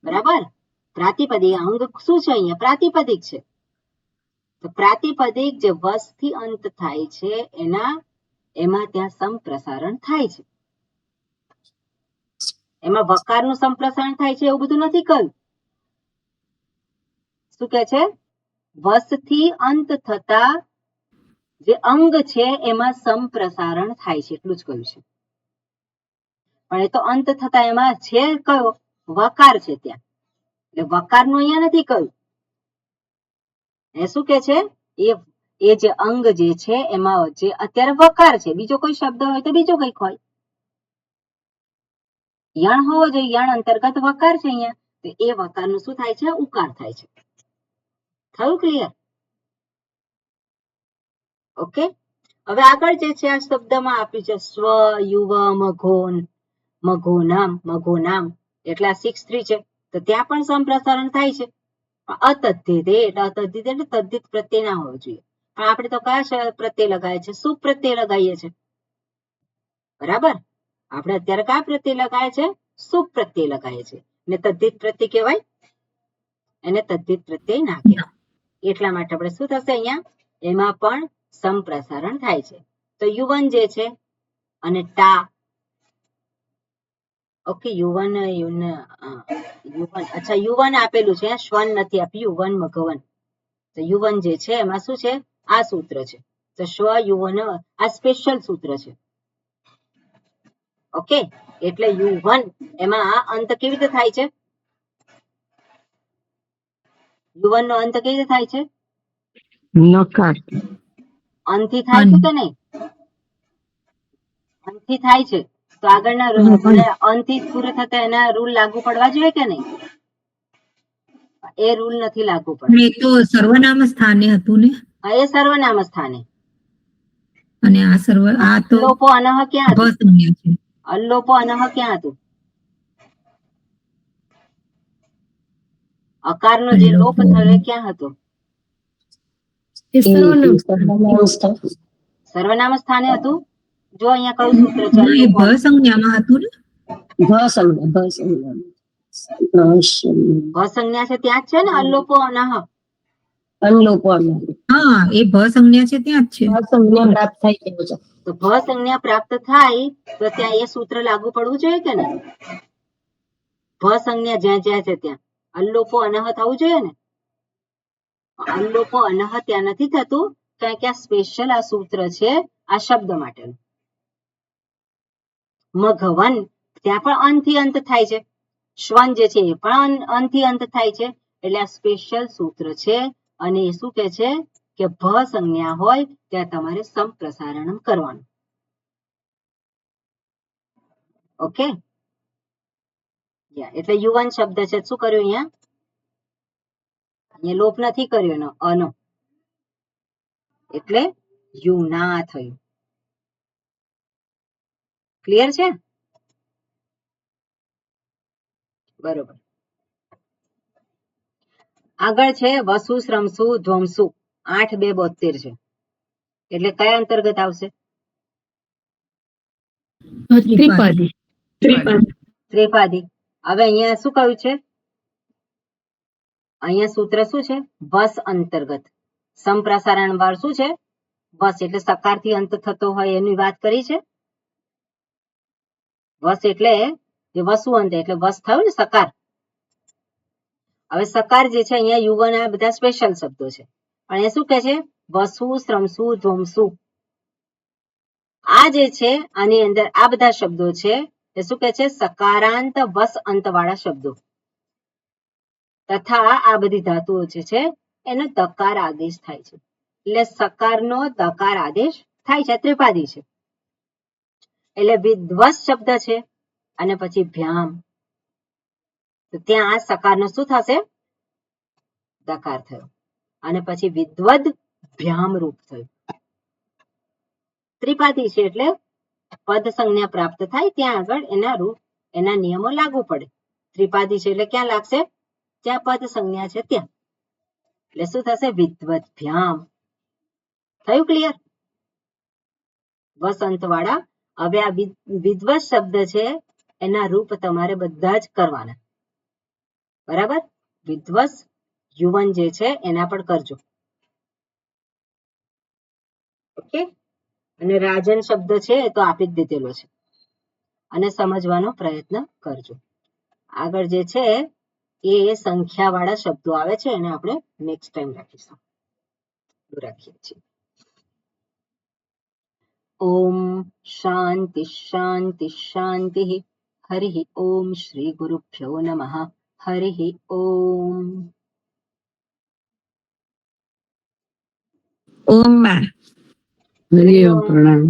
Speaker 2: બરાબર, પ્રાતિપદિક અંગ શું છે? અહીંયા પ્રાતિપદિક છે. તો પ્રાતિપદિક જે વસથી અંત થાય છે એમાં ત્યાં સંપ્રસારણ થાય છે. એમાં વકારનું સંપ્રસારણ થાય છે એવું બધું નથી કહ્યું. શું કે છે? વસથી અંત થતા જે અંગ છે એમાં સંપ્રસારણ થાય છે, એટલું જ કહ્યું છે. પણ એ તો અંત થતા એમાં છે કયો? વકાર છે ત્યાં. એટલે વકારનું અહીંયા નથી કહ્યું. એ શું કે છે? એ જે અંગ જે છે એમાં જે અત્યારે વકાર છે, બીજો કોઈ શબ્દ હોય તો બીજો કંઈક હોય. યણ હોવો જોઈએ, યણ અંતર્ગત વકાર છે અહીંયા, તો એ વકારનું શું થાય છે? ઉકાર થાય છે. થયું ક્લિયર? ઓકે, હવે આગળ જે છે આ શબ્દમાં આપ્યું છે સ્વ, યુવ, મઘોન, મઘોનામ, મઘોનામ, એટલે આ 6 3 છે. તો ત્યાં પણ સંપ્રસારણ થાય છે. અતદ્ધિત એટલે અતદ્ધિત એટલે તદ્ધિત પ્રત્યય ના હોવો જોઈએ. પણ આપણે તો કયા પ્રત્યય લગાવીએ છીએ? સુપ પ્રત્યય લગાવીએ છીએ. બરાબર, આપણે અત્યારે કયા પ્રત્યય લગાવે છે? સુપ પ્રત્યય લગાવીએ છીએ. ને તદ્ધિત પ્રત્યય કહેવાય? એને તદ્ધિત પ્રત્યય ના કહેવાય. એટલા માટે આપણે શું થશે અહીંયા? એમાં પણ સંપ્રસારણ થાય છે. તો યુવન જે છે અને ટા, ઓકે, યુવન અચ્છા, યુવન આપેલું છે, શ્વન નથી આપ્યું, યુવન મઘવન. તો યુવન જે છે એમાં શું છે? આ સૂત્ર છે. તો સ્વ યુવન આ સ્પેશિયલ સૂત્ર છે. ઓકે, એટલે યુવન એમાં આ અંત કેવી રીતે થાય છે? યુવન નો અંત કેવી રીતે થાય છે?
Speaker 8: નકાર.
Speaker 2: અંતથી થાય છે કે નહીં? અંતથી થાય છે. તો આગળના અંતથી પૂરું થતા એના રૂલ લાગુ પડવા જોઈએ કે નહીં? એ રૂલ નથી લાગુ પડતો.
Speaker 3: એ તો સર્વનામ સ્થાને હતું ને,
Speaker 2: એ સર્વનામ સ્થાને.
Speaker 3: અને આ આ તો
Speaker 2: અલ્લોપો અનહ ક્યાં હતું?
Speaker 3: ભસંજ્ઞા છે.
Speaker 2: અલ્લોપો અનહ ક્યાં હતું? અકારનો જે લોપ થયો ક્યાં હતો?
Speaker 4: એ સર્વનામ
Speaker 2: સર્વનામ સ્થાને હતું. જો અહીંયા કયું સૂત્ર છે?
Speaker 3: ના, એ ભસંજ્ઞામાં હતું ને.
Speaker 2: ભસંજ્ઞા છે ત્યાં જ છે ને અલ્લોપો અનહ.
Speaker 3: હા, એ ભસંજ્ઞા છે ત્યાં જ છે.
Speaker 9: પ્રાપ્ત થઈ ગયું છે.
Speaker 2: તો ભસંજ્ઞા પ્રાપ્ત થાય તો ત્યાં એ સૂત્ર લાગુ પડવું જોઈએ કે નહીં? ભસંજ્ઞા જ્યાં જ્યાં છે ત્યાં અલ્લોપો અનહ થવું જોઈએ ને. અલ્લોપો અનહ ત્યાં નથી થતું, કારણ કે આ સ્પેશિયલ આ સૂત્ર છે આ શબ્દ માટેનું. મઘવન ત્યાં પણ અંતથી અંત થાય છે. શ્વન જે છે એ પણ અંતથી અંત થાય છે. એટલે આ સ્પેશિયલ સૂત્ર છે. અને એ શું કે છે કે ભ સંજ્ઞા હોય ત્યાં તમારે સંપ્રસારણ કરવાનું. ઓકે, એટલે યુવાન શબ્દ છે, શું કર્યું અહીંયા? અહીંયા લોપ નથી કર્યો એનો અનો, એટલે યુના થયું. ક્લિયર છે? બરોબર. આગળ છે વસુ, શ્રમસુ, ધ્વંસુ. 8, 2, 72 છે. એટલે કયા અંતર્ગત આવશે?
Speaker 4: ત્રિપાદી.
Speaker 2: ત્રિપાદી. હવે અહીંયા શું કહ્યું છે? અહીંયા સૂત્ર શું છે? વસ અંતર્ગત. સંપ્રસારણ વાર શું છે? વસ એટલે સકારથી અંત થતો હોય એની વાત કરી છે. વસ એટલે જે વસુ અંત એટલે વસ થયું ને સકાર. હવે સકાર જે છે અહીંયા યુવન આ બધા સ્પેશિયલ શબ્દો છે. પણ એ શું કહે છે? વસુ, શ્રમસુ, ધ્વંસુ. આ જે છે આની અંદર આ બધા શબ્દો છે એ શું કહે છે? સકારાંત વસ અંત વાળા શબ્દો. તથા આ બધી ધાતુઓ જે છે એનો દકાર આદેશ થાય છે. એટલે સકારનો દકાર આદેશ થાય છે. ત્રિપાદી છે એટલે વિધ્વસ શબ્દ છે. અને પછી ભ્યામ, તો ત્યાં આ સકારનો શું થશે? દકાર થયો. અને પછી વિદ્વદ ભ્યામ રૂપ થયું. ત્રિપાદી છે એટલે પદ સંજ્ઞા પ્રાપ્ત થાય ત્યાં આગળ એના રૂપ એના નિયમો લાગુ પડે. ત્રિપાદી છે એટલે ક્યાં લાગશે? જ્યાં પદ સંજ્ઞા છે ત્યાં. એટલે શું થશે? વિદ્વદ ભ્યામ થયું. ક્લિયર? વસંત વાળા. હવે આ વિદ્વત શબ્દ છે એના રૂપ તમારે બધા જ કરવાના. બરાબર? વિદ્વસ યુવન જે છે એના પણ કરજો. ઓકે, અને રાજન શબ્દ છે એ તો આપી જ દીધેલો છે અને સમજવાનો પ્રયત્ન કરજો. આગળ જે છે એ સંખ્યા વાળા શબ્દો આવે છે એને આપણે નેક્સ્ટ ટાઈમ રાખીશું. રાખીએ છીએ. ઓમ શાંતિ શાંતિ શાંતિ. હરિ ઓમ શ્રી ગુરુભ્યો નમઃ. હરિ ઓમ.
Speaker 1: ઓમ માં.
Speaker 8: હરિ ઓમ. પ્રણામ.